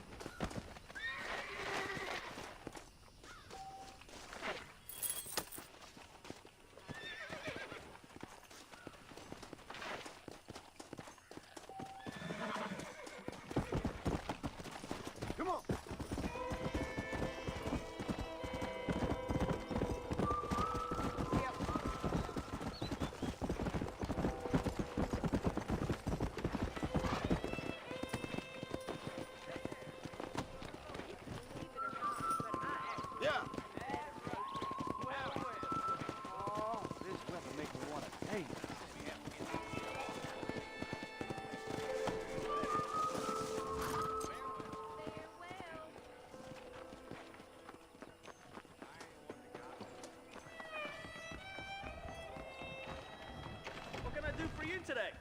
Today.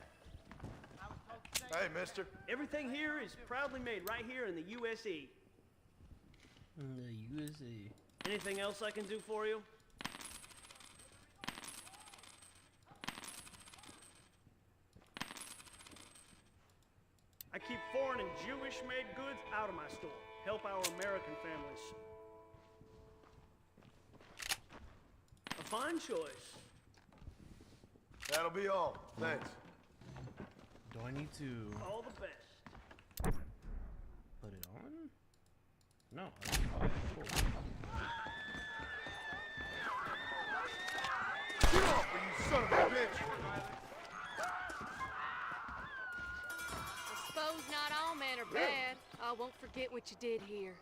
Hey, mister. Everything here is proudly made right here in the USA. In the USA. Anything else I can do for you? I keep foreign and Jewish-made goods out of my store. Help our American families. A fine choice. That'll be all. Thanks. Do I need to All the best. put it on? No. Okay, cool. Get off me, you son of a bitch! I suppose not all men are bad. I won't forget what you did here.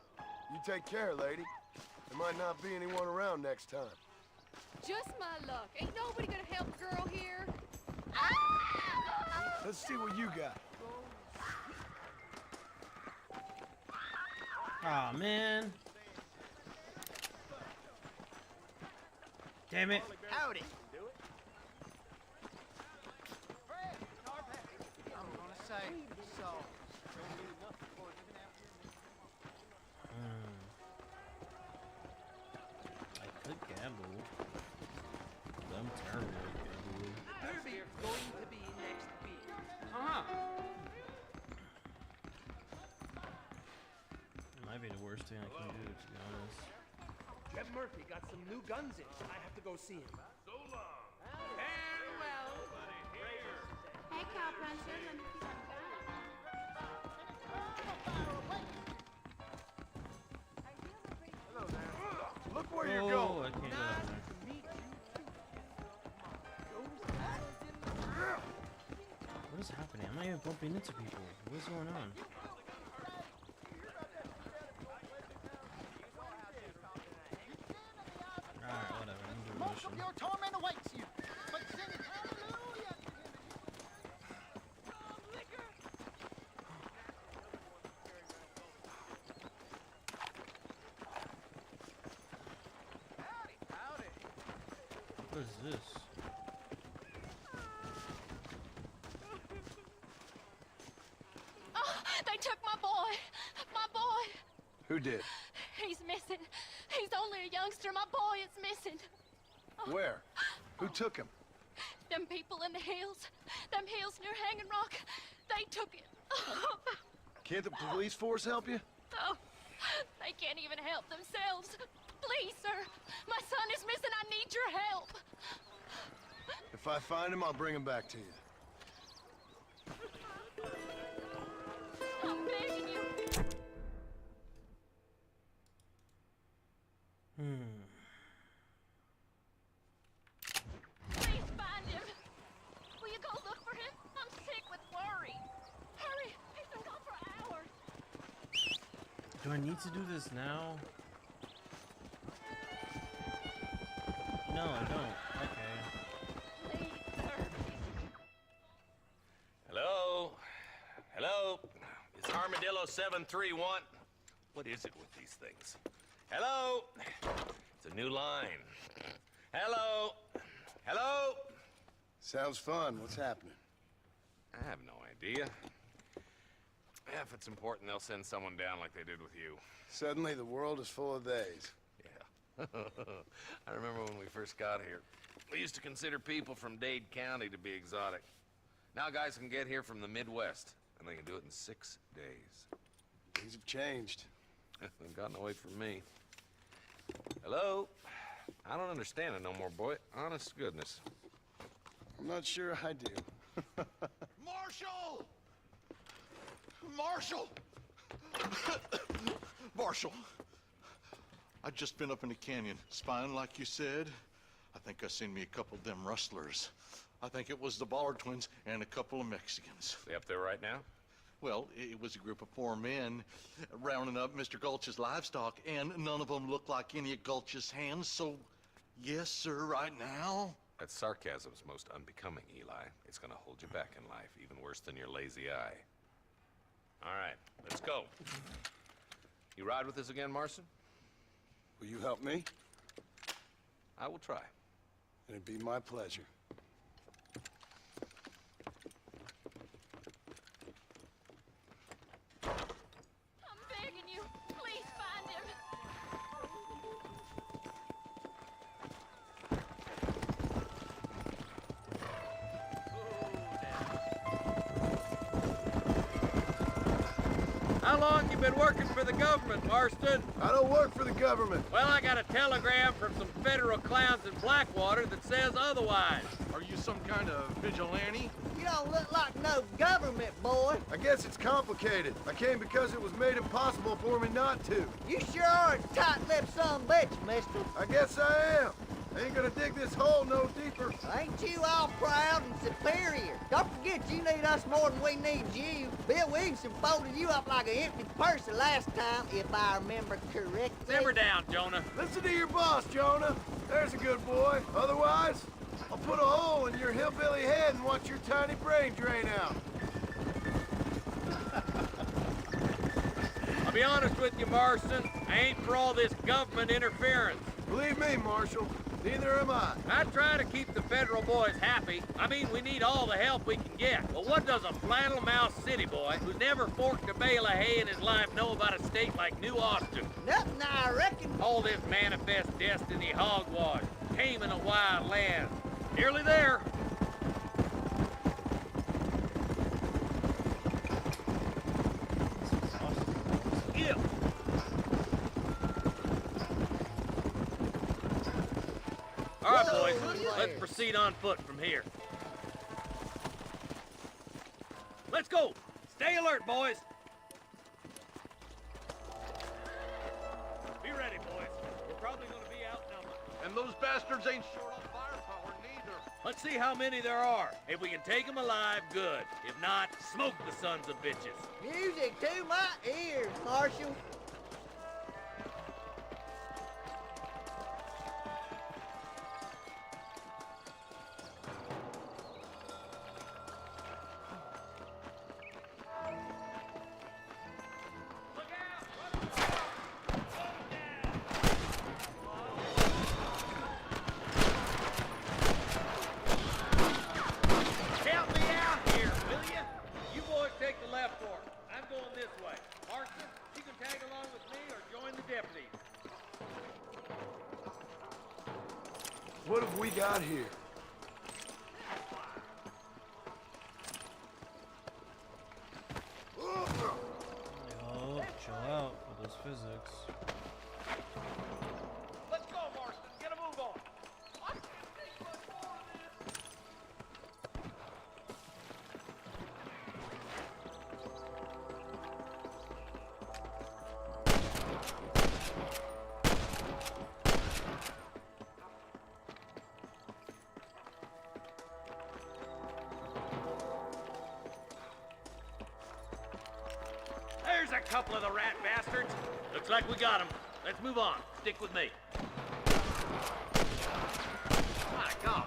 You take care, lady. There might not be anyone around next time. Just my luck. Ain't nobody gonna help a girl here. Let's see what you got. Aw, man. Damn it. Howdy. I'm gonna say so. I could gamble. But I'm terrible at gambling. Derby going to be next week. It might be the worst thing I can do, to be honest. Jeb Murphy got some new guns in. I have to go see him. So long. Farewell. Hey, cowpuncher. Let me see that Look where you're Oh, going. I can't go down there. What is happening? I'm not even bumping into people. What's going on? Alright, whatever. I'm doing Most mission. of your torment awaits you. But sing it hallelujah. Howdy. What is this? Oh, they took my boy. My boy. Who did? He's missing. He's only a youngster. My boy is missing. Where? Who took him? Them people in the hills. Them hills near Hanging Rock. They took it. Can't the police force help you? Oh, they can't even help themselves. Please, sir. My son is missing. I need your help. If I find him, I'll bring him back to you. I'm begging you. Please find him. Will you go look for him? I'm sick with worry. Hurry. He's been gone for hours. Do I need to do this now? No, I don't. Okay. 0731. What is it with these things? Hello? It's a new line. Hello? Hello? Sounds fun. What's happening? I have no idea. Yeah, if it's important, they'll send someone down like they did with you. Suddenly, the world is full of theys. Yeah. I remember when we first got here. We used to consider people from Dade County to be exotic. Now guys can get here from the Midwest, and they can do it in 6 days. Things have changed. They've gotten away from me. Hello? I don't understand it no more, boy. Honest to goodness. I'm not sure I do. Marshal! Marshal! Marshal! I just been up in the canyon, spying like you said. I think I seen me a couple of them rustlers. I think it was the Ballard twins and a couple of Mexicans. They up there right now? Well, it was a group of 4 men rounding up Mr. Gulch's livestock, and none of them looked like any of Gulch's hands, so yes, sir, right now. That sarcasm's most unbecoming, Eli. It's gonna hold you back in life, even worse than your lazy eye. All right, let's go. You ride with us again, Marston? Will you help me? I will try. It'd be my pleasure. I'm begging you, please find him. How long you been working for the government, Marston? I don't work for the government. Well, I got a telegram from some federal clowns in Blackwater that says otherwise. Are you some kind of vigilante? You don't look like no government, boy. I guess it's complicated. I came because it was made impossible for me not to. You sure are a tight-lipped son of a bitch, mister. I guess I am. I ain't gonna dig this hole no deeper. Ain't you all proud and superior? Don't forget you need us more than we need you. Bill Williamson folded you up like an empty purse the last time, if I remember correctly. Simmer down, Jonah. Listen to your boss, Jonah. There's a good boy. Otherwise, I'll put a hole in your hillbilly head and watch your tiny brain drain out. I'll be honest with you, Marston. I ain't for all this government interference. Believe me, Marshal, neither am I. I try to keep the federal boys happy. I mean, we need all the help we can get. But what does a flannel-mouthed city boy who's never forked a bale of hay in his life know about a state like New Austin? Nothing, I reckon. All this manifest destiny hogwash, taming a wild land. Nearly there. Yeah. All right, boys, let's proceed on foot from here. Let's go. Stay alert, boys. Be ready, boys. We're probably going to be outnumbered. And those bastards ain't short on firepower, neither. Let's see how many there are. If we can take them alive, good. If not, smoke the sons of bitches. Music to my ears, Marshal. Help me out here, will you? You boys take the left fork. I'm going this way. Marston, you can tag along with me or join the deputies. What have we got here? Yo, chill out with those physics. Let's go, Marston. Get a move on. There's a couple of the rat bastards. Looks like we got them. Let's move on. Stick with me. My God.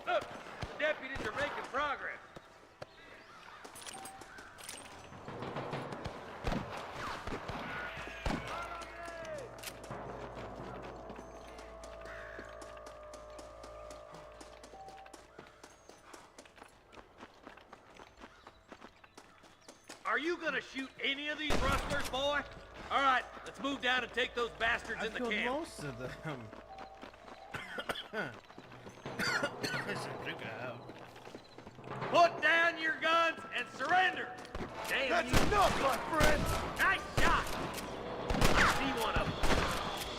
Look, the deputies are making progress. are you gonna shoot any of these rustlers, boy? All right, let's move down and take those bastards in the killed camp. most of them. Put down your guns and surrender. Damn, That's you. enough, my friend! Nice shot. I see one of them.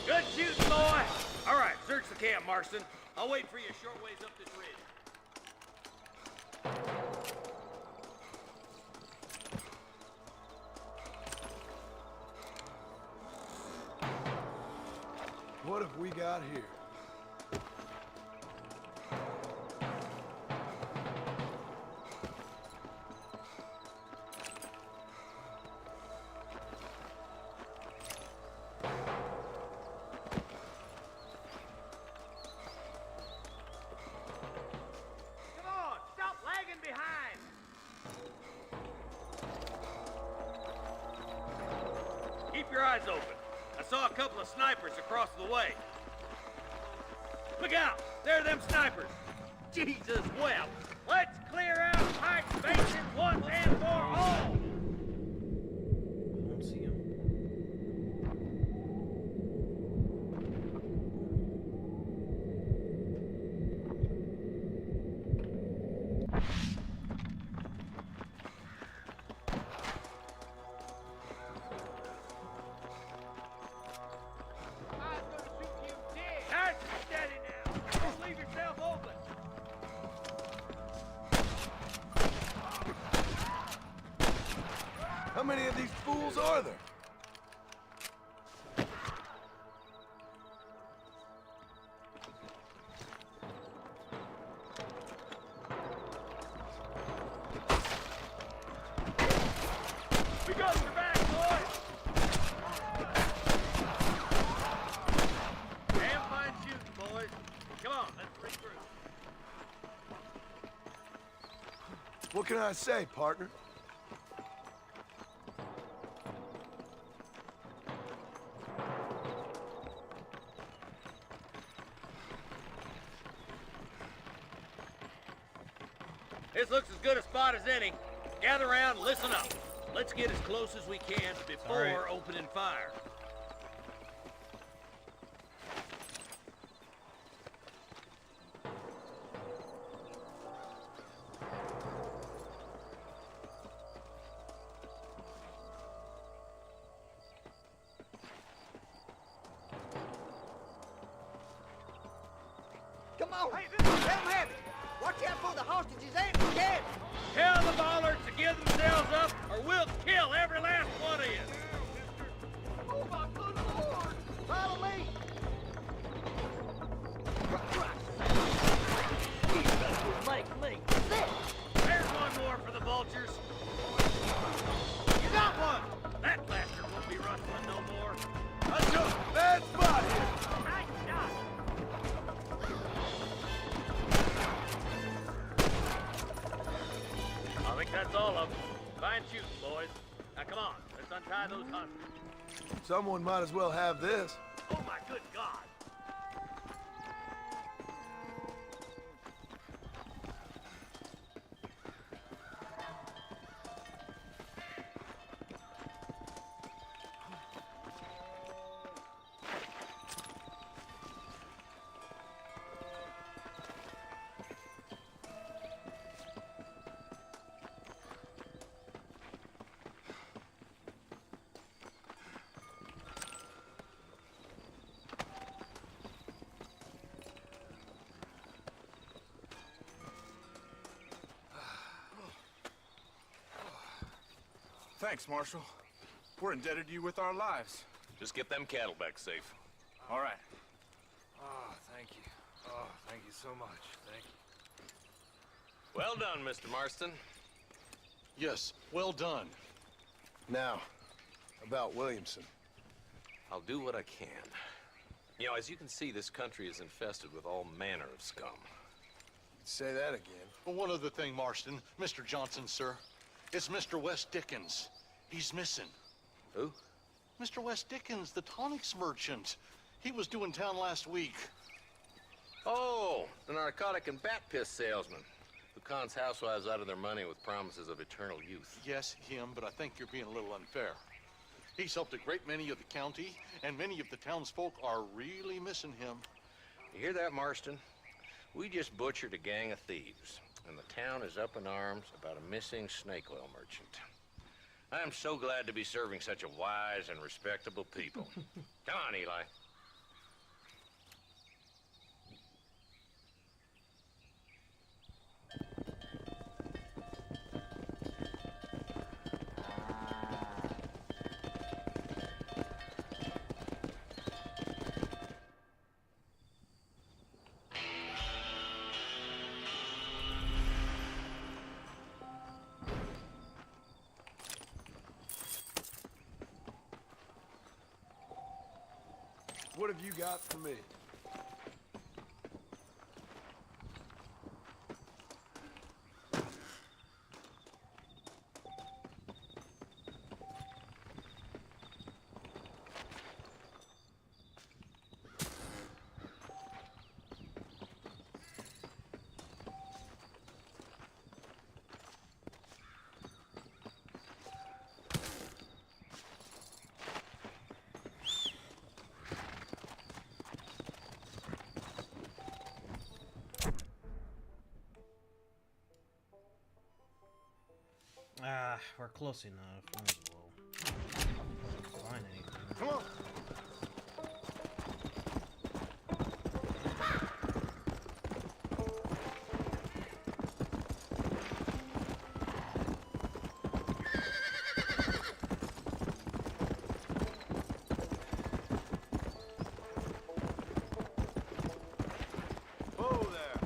Good shooting, boy. All right, search the camp, Marston. I'll wait for you a short ways up this ridge. What have we got here? Come on, stop lagging behind. Keep your eyes open. I saw a couple of snipers across the way. Look out! There are them snipers! Jesus, well, let's clear out Pike's Basin once and for all! I don't see him. Nice and steady now! Don't leave yourself open! How many of these fools are there? We got your back, boys! Damn fine shooting, boys. Come on, let's regroup. What can I say, partner? This looks as good a spot as any. Gather around, listen up. Let's get as close as we can before opening fire. Come on! Hey, let them have it! Watch out for the hostages and the dead! Tell the bollards to give themselves up, or we'll kill every last one of you. Oh my good lord! Follow me! Make me sick. There's one more for the vultures. You got one! That bastard won't be rustling no more. I took a bad spot here! Nice shot! I think that's all of them. Fine shooting, boys. Now come on, let's untie those hostages. Someone might as well have this. Oh my good God! Thanks, Marshal. We're indebted to you with our lives. Just get them cattle back safe. All right. Oh, thank you. Oh, thank you so much. Thank you. Well done, Mr. Marston. Yes, well done. Now, about Williamson. I'll do what I can. You know, as you can see, this country is infested with all manner of scum. Say that again. Well, one other thing, Marston. Mr. Johnson, sir. It's Mr. West Dickens. He's missing. Who? Mr. West Dickens, the tonics merchant. He was due in town last week. Oh, the narcotic and bat piss salesman. The Khan's housewives out of their money with promises of eternal youth. Yes, him, but I think you're being a little unfair. He's helped a great many of the county, and many of the townsfolk are really missing him. You hear that, Marston? We just butchered a gang of thieves, and the town is up in arms about a missing snake oil merchant. I am so glad to be serving such a wise and respectable people. Come on, Eli. What have you got for me? Ah, we're close enough. Might as well find anything. Come on. Whoa there.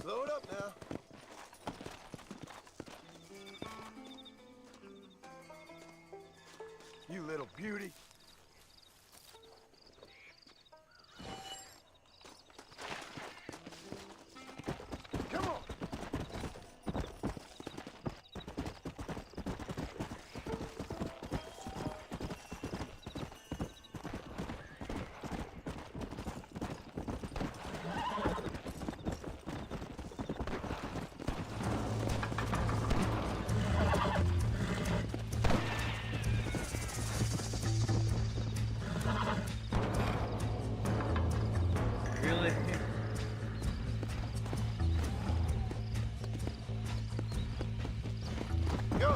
Load up now. You little beauty. Come on. Really? Go.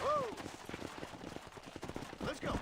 Whoa. Let's go.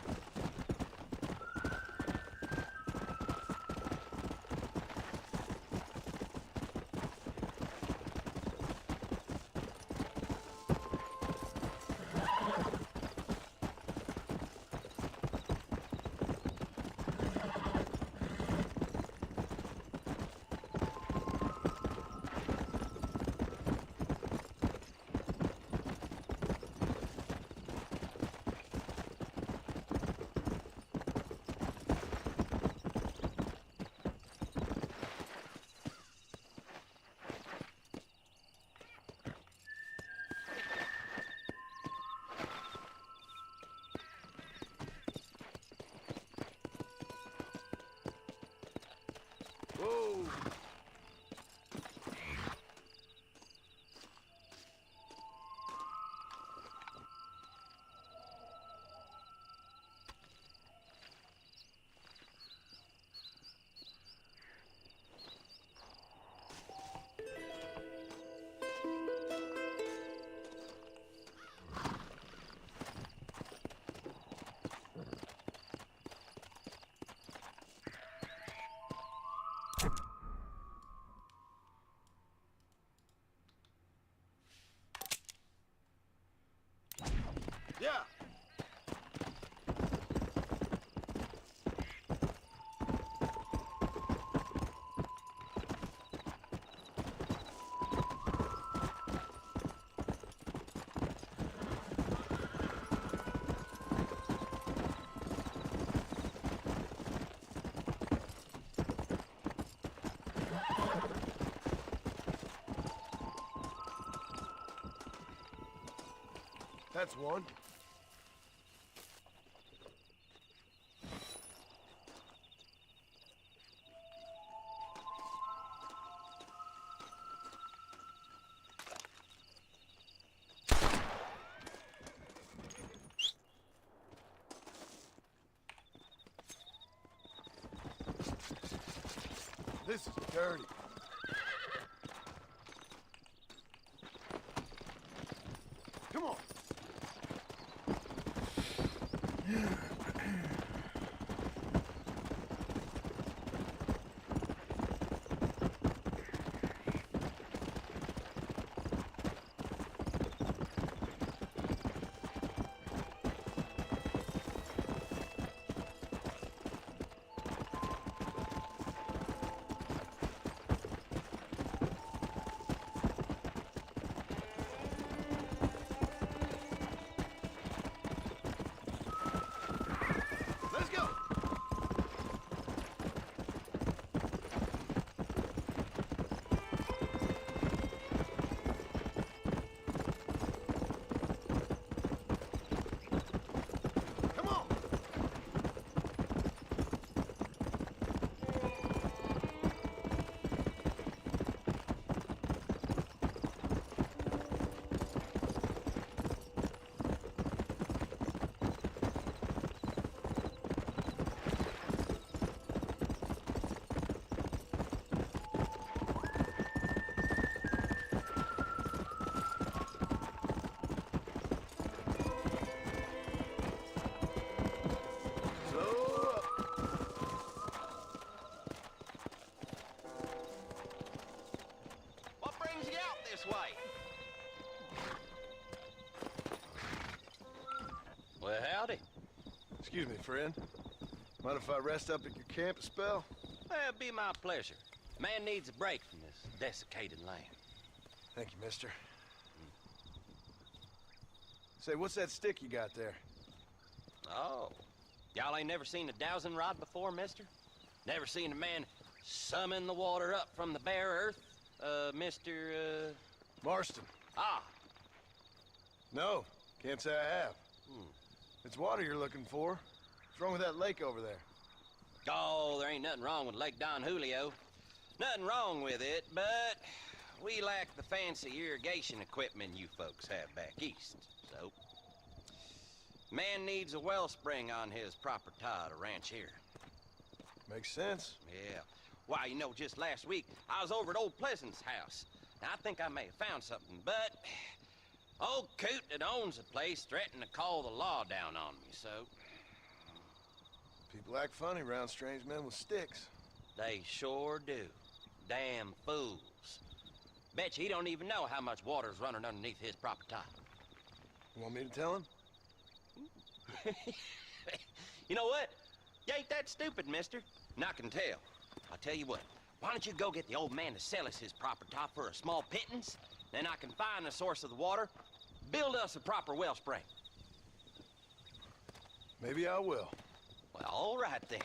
Whoa. That's one. This is dirty. Come on. Let's go. Come on. What brings you out this way? Well, howdy. Excuse me, friend. Mind if I rest up at your camp a spell? Well, it'd be my pleasure. Man needs a break from this desiccated land. Thank you, mister. Say, what's that stick you got there? Oh. Y'all ain't never seen a dowsing rod before, mister? Never seen a man summon the water up from the bare earth? Mr. Marston. Ah. No, can't say I have. It's water you're looking for. What's wrong with that lake over there? Oh, there ain't nothing wrong with Lake Don Julio. Nothing wrong with it, but we lack the fancy irrigation equipment you folks have back east, so... Man needs a wellspring on his property to ranch here. Makes sense. Yeah. Why, you know, just last week, I was over at old Pleasant's house. Now, I think I may have found something, but... Old coot that owns the place threatened to call the law down on me, so... People act funny around strange men with sticks. They sure do. Damn fools. Bet you he don't even know how much water's running underneath his property. You want me to tell him? You know what? You ain't that stupid, mister. And I can tell. I'll tell you what. Why don't you go get the old man to sell us his property for a small pittance? Then I can find the source of the water, build us a proper wellspring. Maybe I will. Well, all right then.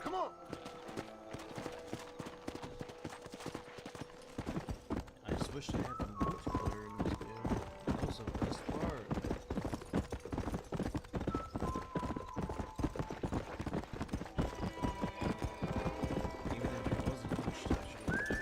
Come on! I just wish I had the multiplayer in this game. That was the best part. Even if it wasn't pushed, I should have done it.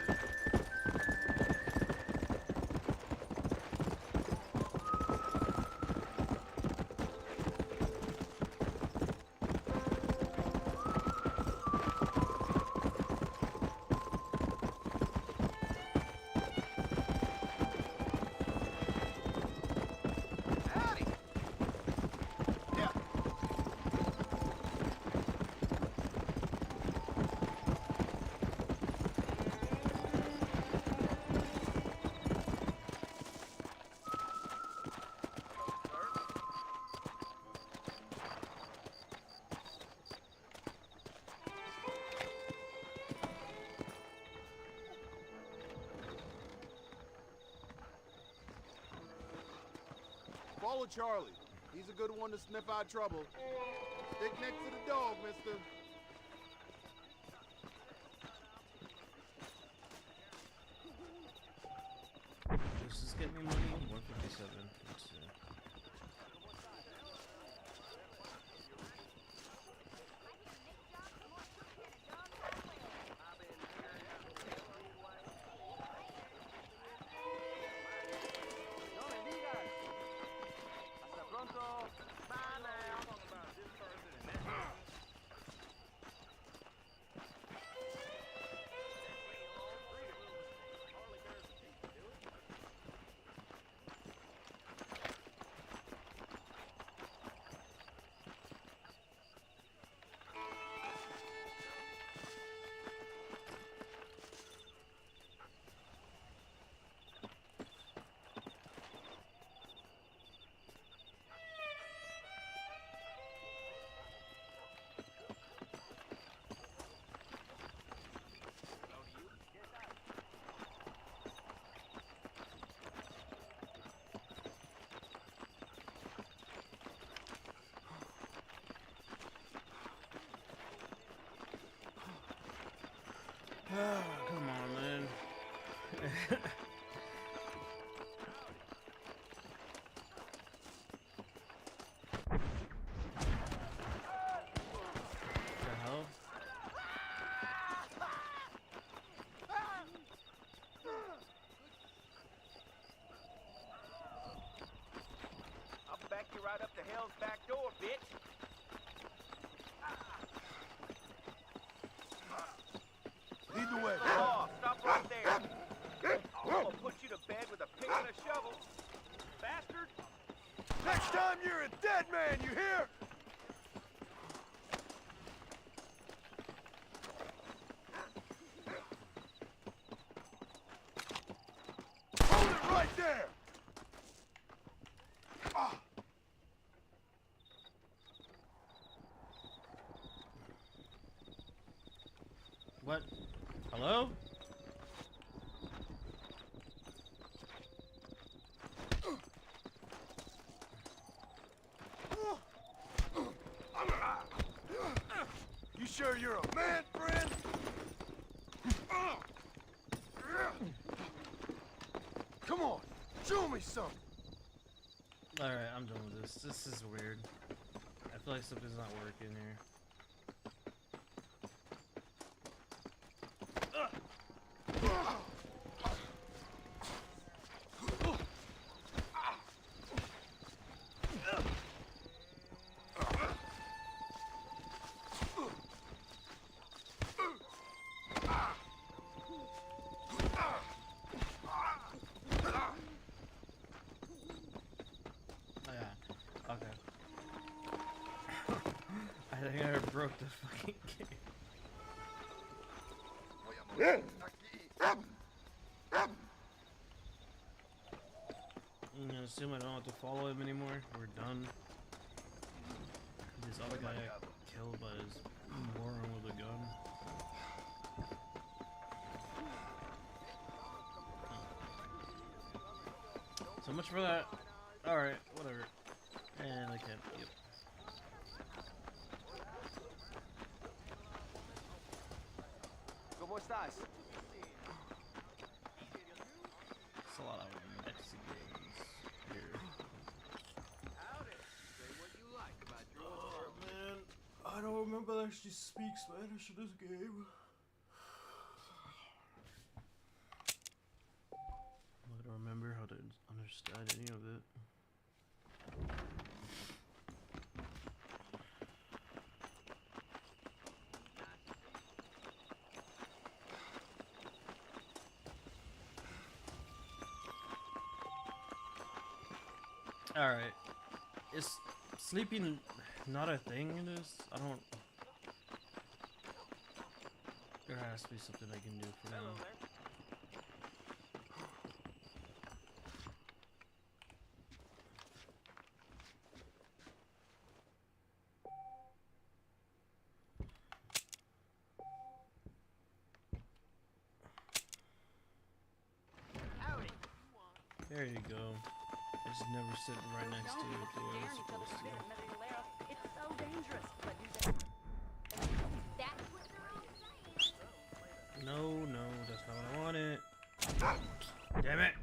Follow Charlie. He's a good one to sniff out trouble. Stick next to the dog, mister. Let's just get me money. 157. Let's see. Oh, come on, man. The hell? I'll back you right up to hell's back door, bitch. Lead the way. Oh, stop right there. I'm gonna put you to bed with a pick and a shovel. Bastard! Next time you're a dead man, you hear? Hold it right there! Ah. What? Hello? You sure you're a man, friend? Come on, show me something. Alright, I'm done with this. This is weird. I feel like something's not working here. I think I broke the fucking game. I'm gonna assume I don't have to follow him anymore. We're done. This other guy got killed by his moron with a gun. So much for that. Alright, whatever. And I can't. Yep. ¿Cómo estás? It's a lot of Mexicans here. Oh man, I don't remember I actually speak Spanish in this game. I'm not gonna remember how to understand any of it. Alright. Is sleeping not a thing in this? I don't... There has to be something I can do for now. There you go. Just never sitting right next to you the way it's supposed to. It's so dangerous. That's what they're all saying. No, no, that's not what I wanted. Damn it.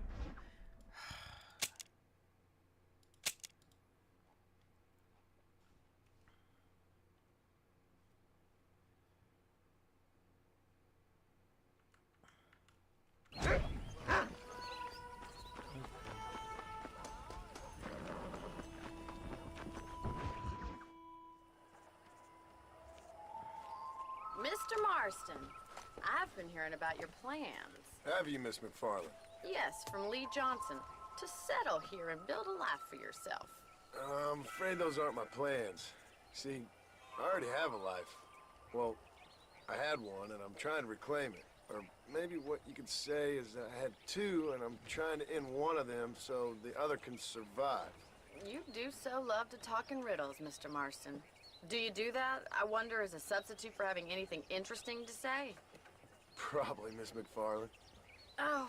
Mr. Marston, I've been hearing about your plans. Have you, Miss McFarland? Yes, from Lee Johnson. To settle here and build a life for yourself. I'm afraid those aren't my plans. See, I already have a life. Well, I had one, and I'm trying to reclaim it. Or maybe what you could say is I had two, and I'm trying to end one of them so the other can survive. You do so love to talk in riddles, Mr. Marston. Do you do that, I wonder, as a substitute for having anything interesting to say? Probably, Miss McFarland. Oh,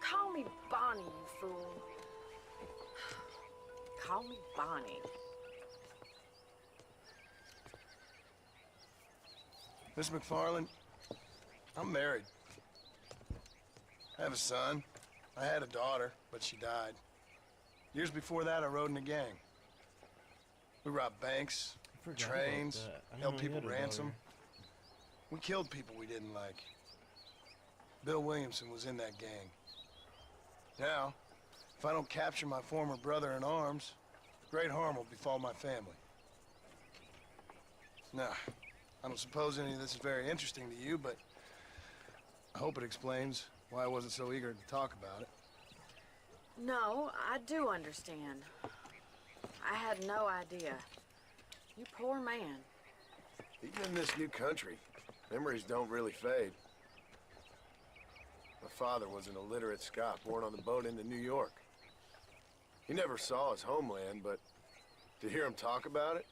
call me Bonnie, you fool. Call me Bonnie. Miss McFarland, I'm married. I have a son. I had a daughter, but she died. Years before that, I rode in a gang. We robbed banks, trains, held people ransom. We killed people we didn't like. Bill Williamson was in that gang. Now, if I don't capture my former brother in arms, great harm will befall my family. Now, I don't suppose any of this is very interesting to you, but I hope it explains why I wasn't so eager to talk about it. No, I do understand. I had no idea. You poor man. Even in this new country, memories don't really fade. My father was an illiterate Scot born on the boat into New York. He never saw his homeland, but to hear him talk about it,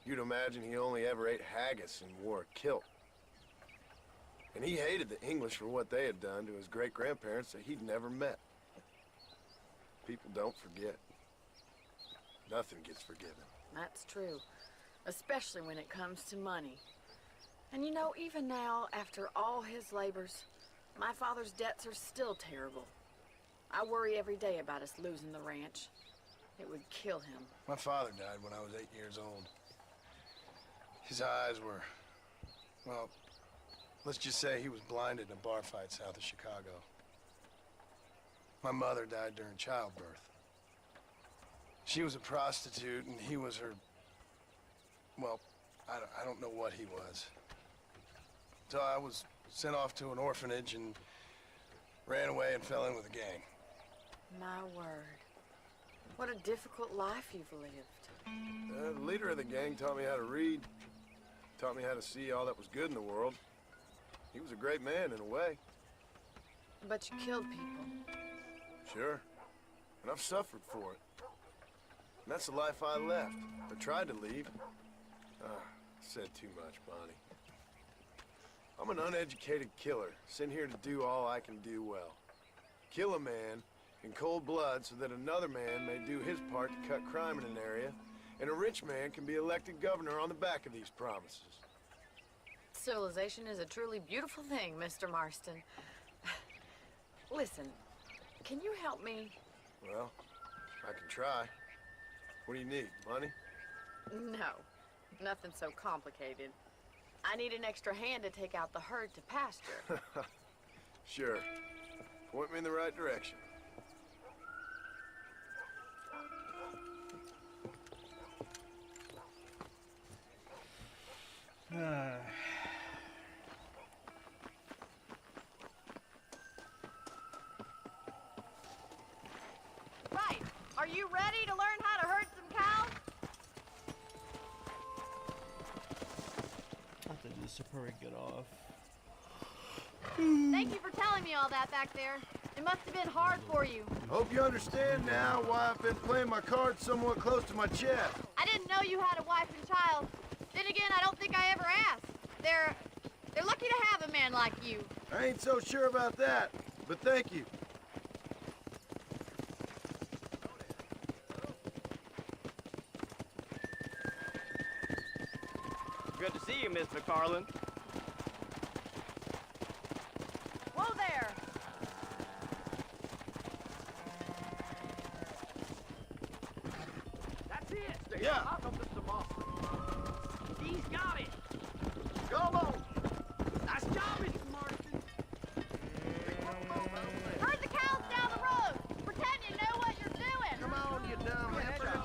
you'd imagine he only ever ate haggis and wore a kilt. And he hated the English for what they had done to his great-grandparents that he'd never met. People don't forget. Nothing gets forgiven. That's true, especially when it comes to money. And you know, even now, after all his labors, my father's debts are still terrible. I worry every day about us losing the ranch. It would kill him. My father died when I was 8 years old. His eyes were, well, let's just say he was blinded in a bar fight south of Chicago. My mother died during childbirth. She was a prostitute, and he was her, well, I don't know what he was. So I was sent off to an orphanage and ran away and fell in with a gang. My word. What a difficult life you've lived. The leader of the gang taught me how to read, taught me how to see all that was good in the world. He was a great man in a way. But you killed people. Sure. And I've suffered for it. And that's the life I left, or tried to leave. Said too much, Bonnie. I'm an uneducated killer, sent here to do all I can do well. Kill a man in cold blood so that another man may do his part to cut crime in an area, and a rich man can be elected governor on the back of these promises. Civilization is a truly beautiful thing, Mr. Marston. Listen, can you help me? Well, I can try. What do you need, money? No, nothing so complicated. I need an extra hand to take out the herd to pasture. Sure. Point me in the right direction. Right. Are you ready to learn how to herd some cows? I think this should probably get off. Thank you for telling me all that back there. It must have been hard for you. Hope you understand now why I've been playing my cards somewhat close to my chest. I didn't know you had a wife and child. Then again, I don't think I ever asked. They're lucky to have a man like you. I ain't so sure about that, but thank you. you, Miss McFarland. Whoa there! That's it. Yeah. I'll go, Mr. Mossman. He's got it. Come on. Nice job, Mr. Marston. Herd the cows down the road! Pretend you know what you're doing! Come on, you dumb heifer.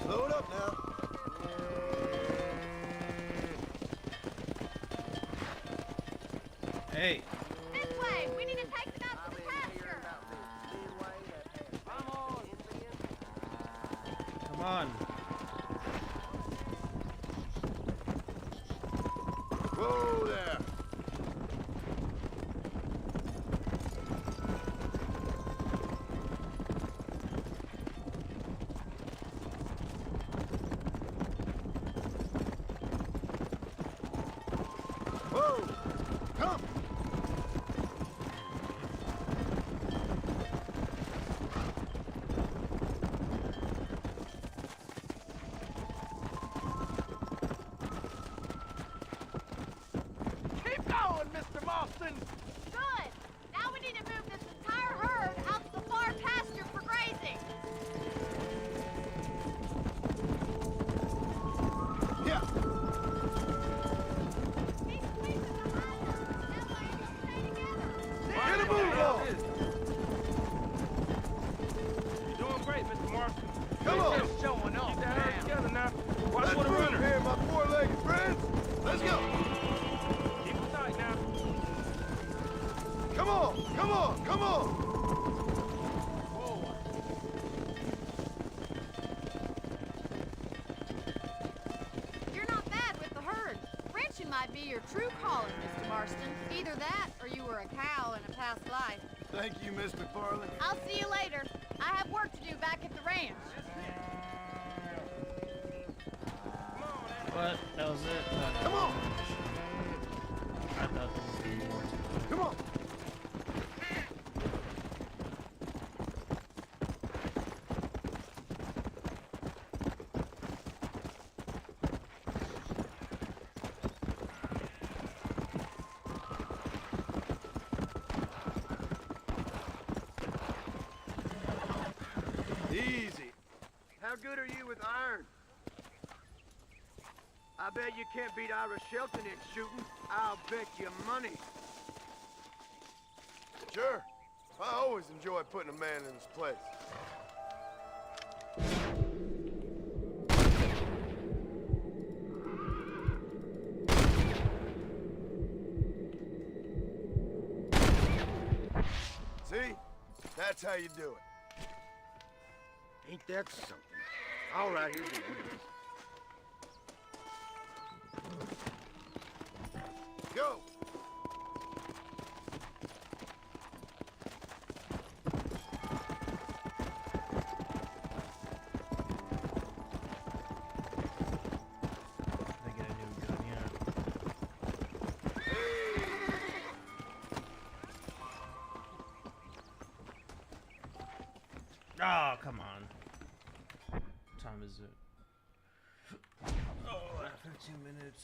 Load up now. Hey. This way! We need to take them out to the pasture! Come on. Whoa there. Whoa! Come! Keep going, Mr. Marston. Good! Now we need to move this entire herd out to the far pasture for grazing! Yeah. These places behind us! That way we can stay together! Get a move on. You're doing great, Mr. Marston. Come on. Just showing off. Keep that herd together now. Watch Let's for the move runner. here, my four-legged friends. Let's go. Keep it tight now. Come on. Come on. Come on. You're not bad with the herd. Ranching might be your true calling, Mr. Marston. Either that, or you were a cow in a past life. Thank you, Miss McFarland. I'll see you later. I have work to do back at the ranch. What? That was it? Come on. I thought there was gonna be more to it. Come on. Easy. How good are you with iron? I bet you can't beat Ira Shelton in shooting. I'll bet you money. Sure. I always enjoy putting a man in his place. See? That's how you do it. Ain't that something? All right, here's the wheel. Go! They get a new gun, yeah. Oh, come on. What time is it? Oh, 15 minutes.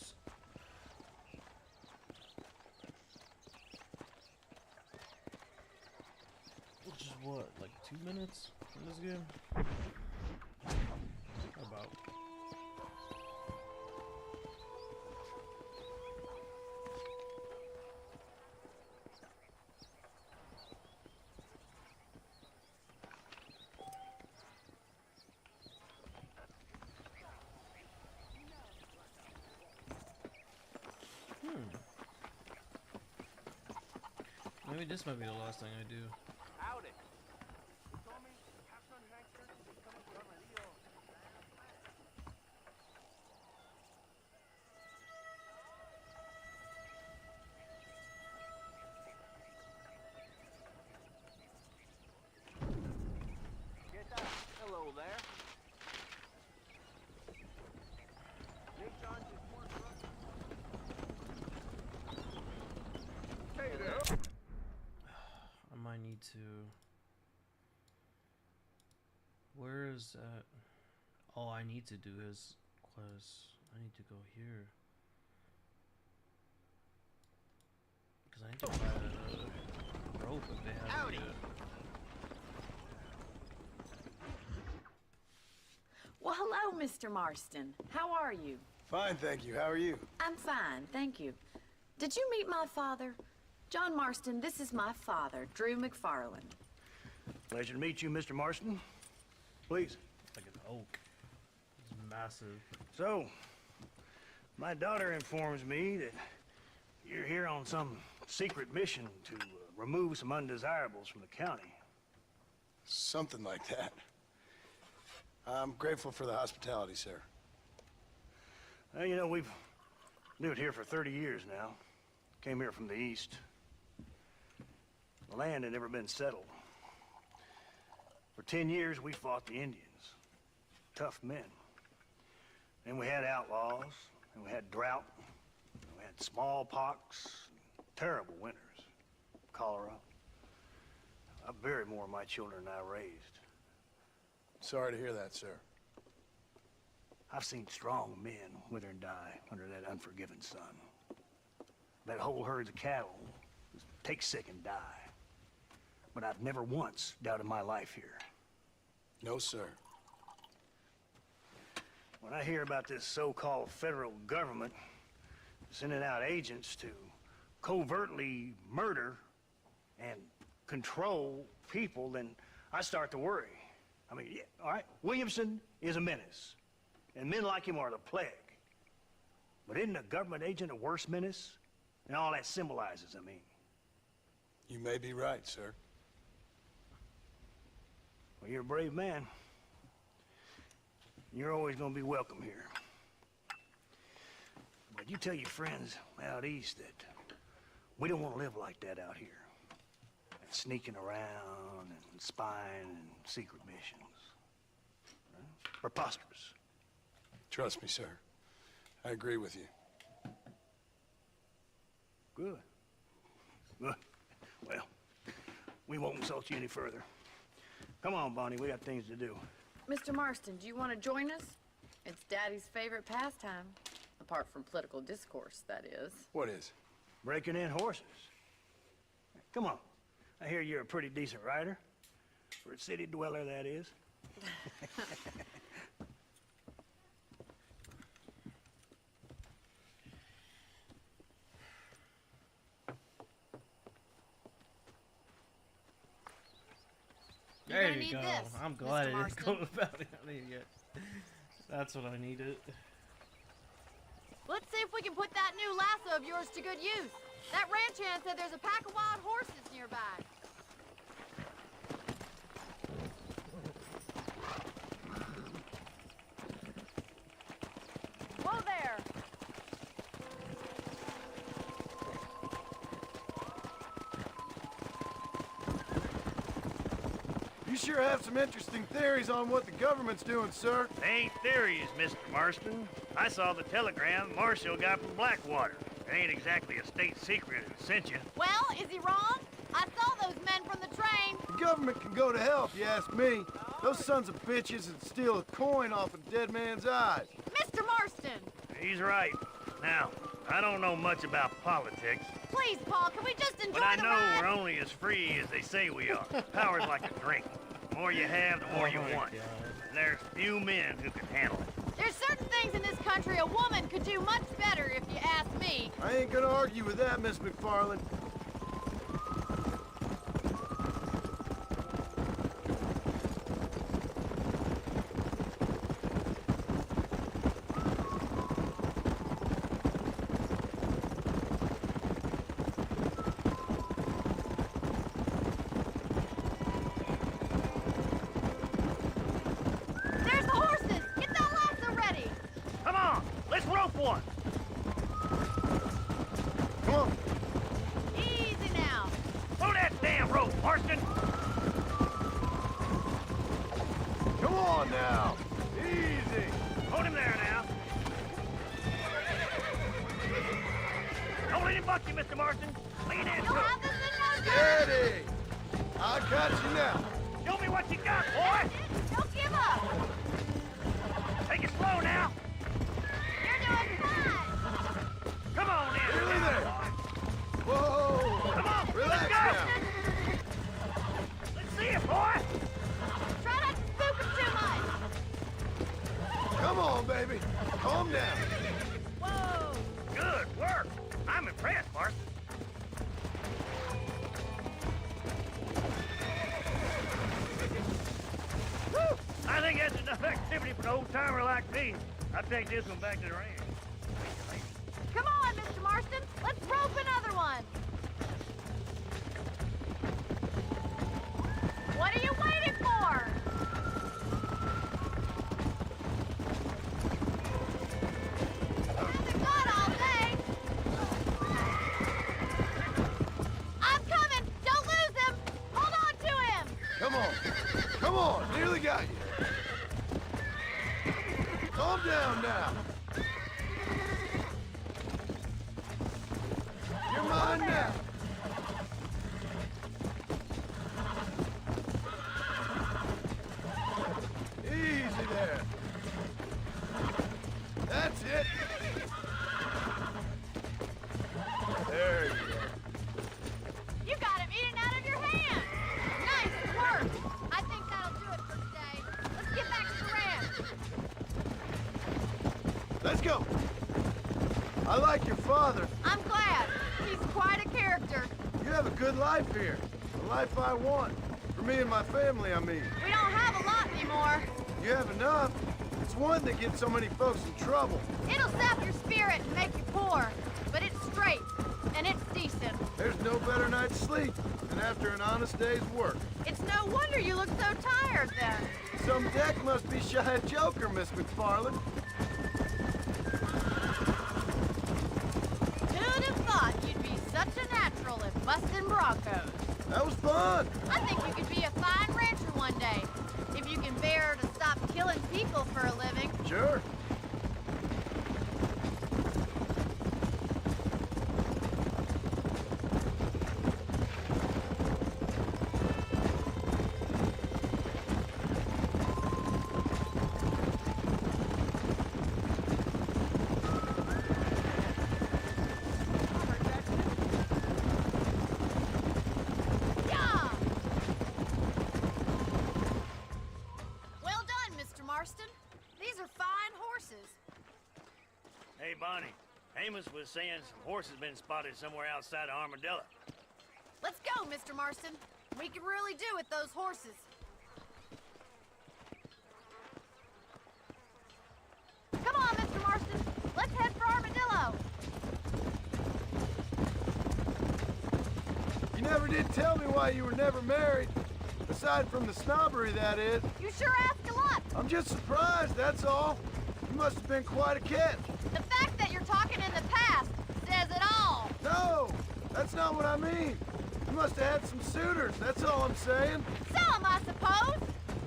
Which is what, like 2 minutes in this game? How about? Maybe this might be the last thing I do. Howdy. Hello there. Nick John just more Hey there. I might need to. Where is that? All I need to do is quest. I need to go here. Because I need to buy a rope if they have it. Well, hello, Mr. Marston. How are you? Fine, thank you. How are you? I'm fine, thank you. Did you meet my father? John Marston, this is my father, Drew McFarland. Pleasure to meet you, Mr. Marston. Please. It's like an oak. It's massive. So, my daughter informs me that you're here on some secret mission to remove some undesirables from the county. Something like that. I'm grateful for the hospitality, sir. Well, you know, we've lived here for 30 years now. Came here from the east. The land had never been settled. For 10 years, we fought the Indians. Tough men. Then we had outlaws, and we had drought, and we had smallpox, terrible winters, cholera. I buried more of my children than I raised. Sorry to hear that, sir. I've seen strong men wither and die under that unforgiving sun. That whole herds of cattle just take sick and die. But I've never once doubted my life here. No, sir. When I hear about this so-called federal government sending out agents to covertly murder and control people, then I start to worry. I mean, yeah, all right, Williamson is a menace, and men like him are the plague. But isn't a government agent a worse menace? And all that symbolizes, I mean. You may be right, sir. Well, you're a brave man. You're always gonna be welcome here. But you tell your friends out east that we don't want to live like that out here. And sneaking around and spying and secret missions. Right? Preposterous. Trust me, sir. I agree with you. Good. Good. Well, we won't insult you any further. Come on, Bonnie, we got things to do. Mr. Marston, do you want to join us? It's Daddy's favorite pastime. Apart from political discourse, that is. What is? Breaking in horses. Come on. I hear you're a pretty decent rider. For a city dweller, that is. There you go. this, I'm glad Mr. I didn't go about it. I didn't get. That's what I needed. Let's see if we can put that new lasso of yours to good use. That ranch hand said there's a pack of wild horses nearby. Whoa there! You sure have some interesting theories on what the government's doing, sir. They ain't theories, Mr. Marston. I saw the telegram Marshall got from Blackwater. It ain't exactly a state secret if it sent you. Well, is he wrong? I saw those men from the train. The government can go to hell if you ask me. Those sons of bitches would steal a coin off a dead man's eyes. Mr. Marston! He's right. Now, I don't know much about politics, Please, Paul, can we just enjoy but I the know ride? we're only as free as they say we are. Power's like a drink. The more you have, the more you want. And there's few men who can handle it. There's certain things in this country a woman could do much better, if you ask me. I ain't gonna argue with that, Miss McFarland. There's the horses! Get that lasso ready! Come on, let's rope one. Come on. Easy now. Throw that damn rope, Marston. Come on now. Easy. Hold him there now. Don't let him buck you, Mr. Marston. Lean in. You'll have this in no time. Steady. I got you now. Show me what you got, boy. Don't give up. Take it slow now. You're doing fine. Come on in. Nearly there. Whoa! Come on. Relax Let's go. now. Let's see it, boy. Try not to spook him too much. Come on, baby. Calm down. Whoa! Good work. I'm impressed, Marston. Woo! I think that's enough activity for an old-timer like me. I'll take this one back to the ranch. Come on, Mr. Marston. Let's rope another one. What are you waiting for? Haven't got all day. I'm coming. Don't lose him. Hold on to him. Come on. Come on. Nearly got you. Calm down now. You're mine now. Easy there. That's it. There you go. You got him eating out of your hand. Nice work. I think that'll do it for today. Let's get back to the ranch. Let's go. I like your father. I'm glad. He's quite a character. You have a good life here. The life I want. For me and my family, I mean. We don't have a lot anymore. You have enough. It's one that gets so many folks in trouble. It'll sap your spirit and make you poor. But it's straight, and it's decent. There's no better night's sleep than after an honest day's work. It's no wonder you look so tired then. Some deck must be shy of Joker, Miss McFarland. Who'd have thought you'd be such a natural at busting broncos? That was fun. I think you could be a fine rancher one day. If you can bear to stop killing people for a living. Sure. Yeah! Well done, Mr. Marston. These are fine horses. Hey, Bonnie. Amos was saying some horses been spotted somewhere outside of Armadillo. Let's go, Mr. Marston. We can really do with those horses. Come on, Mr. Marston. Let's head for Armadillo. You never did tell me why you were never married. Aside from the snobbery, that is. You sure ask a lot. I'm just surprised, that's all. You must have been quite a catch. The fact that you're talking in the past says it all. No, that's not what I mean. You must have had some suitors, that's all I'm saying. Some, I suppose.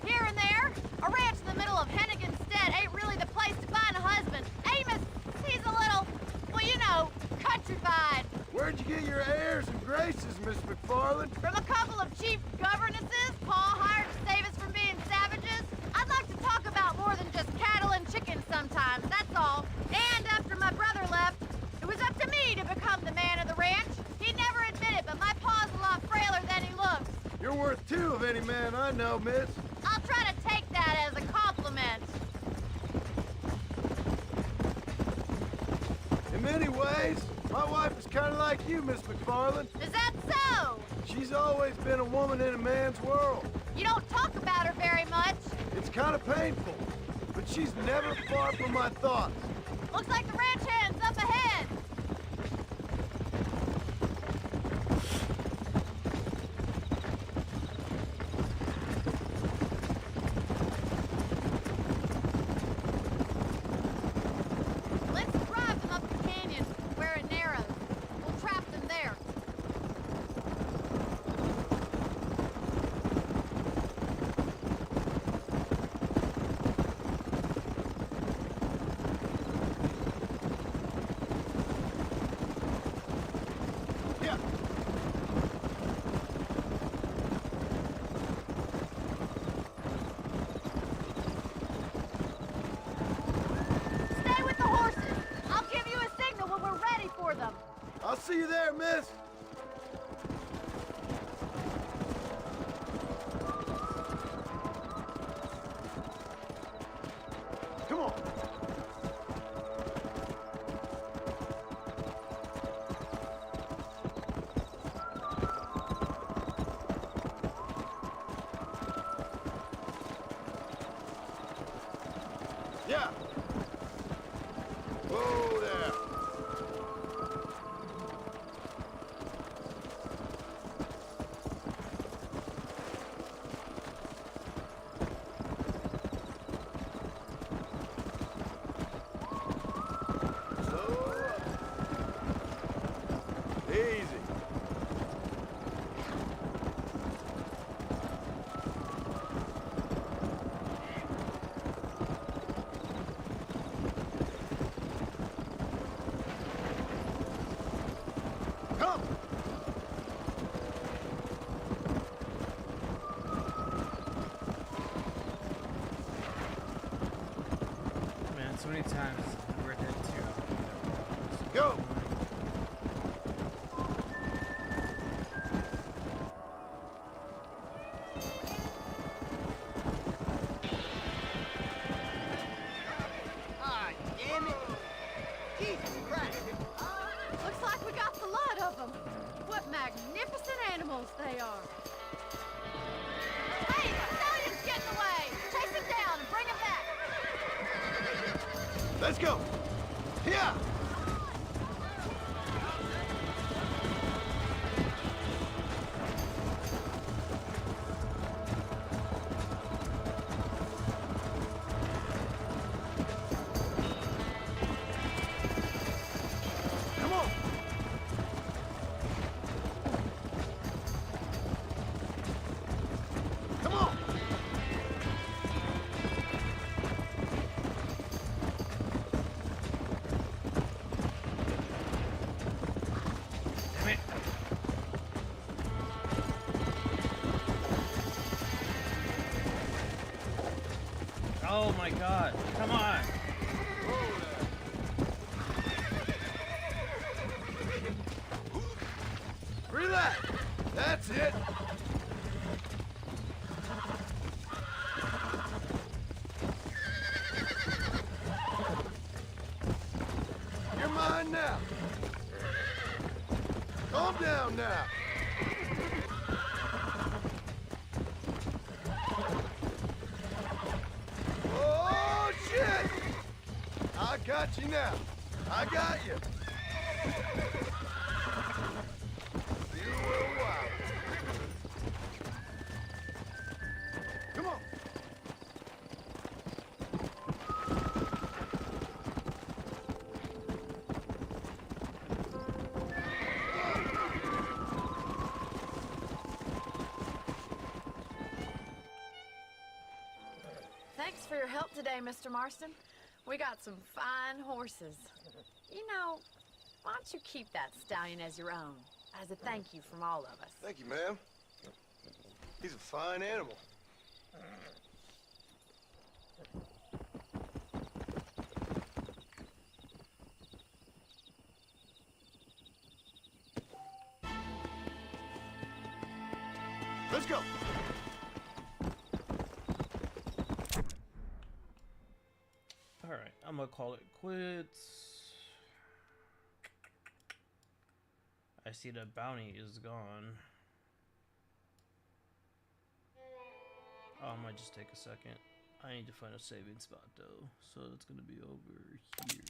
Here and there. A ranch in the middle of Hennigan's Stead ain't really the place to find a husband. Amos, he's a little, well, you know, countrified. Where'd you get your airs and graces, Miss McFarland? From a couple of chief governesses Paul hired to save us from being savages. I'd like to talk about more than just cattle and chickens sometimes, that's all. And after my brother left, it was up to me to become the man of the ranch. He'd never admit it, but my paw's a lot frailer than he looks. You're worth two of any man I know, miss. I'll try to take that as a compliment. In many ways, my wife is kind of like you, Miss McFarland. Is that so? She's always been a woman in a man's world. You don't talk about her very much. It's kind of painful, but she's never far from my thoughts. Looks like the ranch hand's up ahead. Let's drive them up the canyon where it narrows. We'll trap them there. for them. I'll see you there, miss. Come on. Yeah. Whoa there. Easy. Come. Man, so many times in Red Dead 2. Go. Ah, damn it. Jesus Christ. Looks like we got the lot of them. What magnificent animals they are. Hey, the stallion's getting away. Chase him down and bring him back. Let's go. Here. Come on. Come on. Damn it. Oh my god. Come on. Relax. That's it. You're mine now. Calm down now. Oh, shit! I got you now. I got you. You will wow. Come on. Thanks for your help today, Mr. Marston. We got some fine horses. You know, why don't you keep that stallion as your own, as a thank you from all of us? Thank you, ma'am. He's a fine animal. Let's go. Alright, I'm gonna call it quits. I see the bounty is gone. Oh, I might just take a second. I need to find a saving spot though, so it's gonna be over here.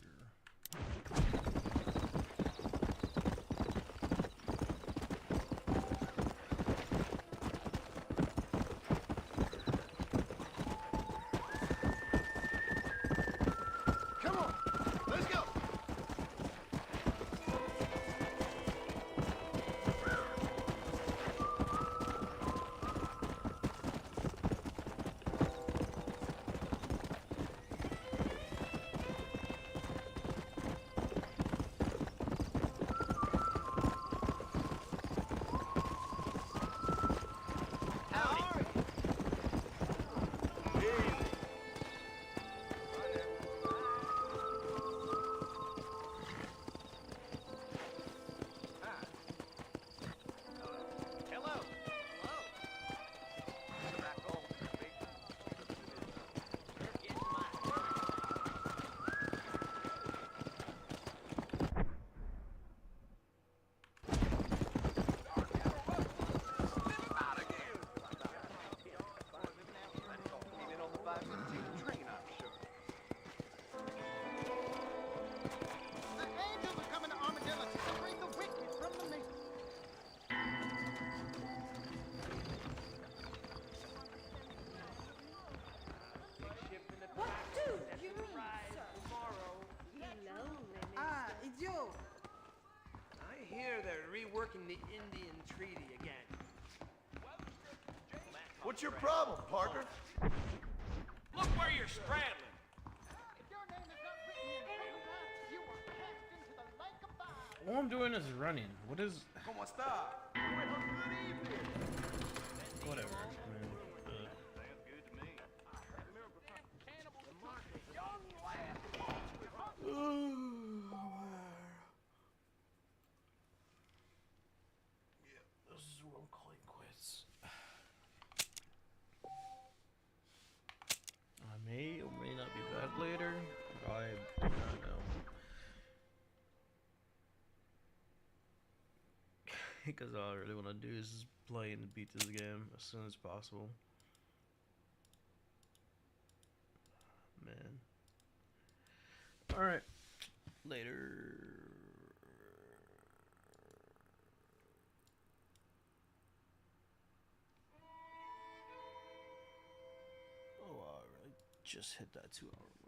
Come on. Let's go. reworking the Indian Treaty again. What's your problem, Parker? Look where you're straddling. All I'm doing is running. What is... ¿Cómo está? Whatever, man. This is where I'm calling quits. I may or may not be back later. I do not know. Because all I really want to do is just play and beat this game as soon as possible. Man. Alright. Later. Oh, alright. Just hit that 2-hour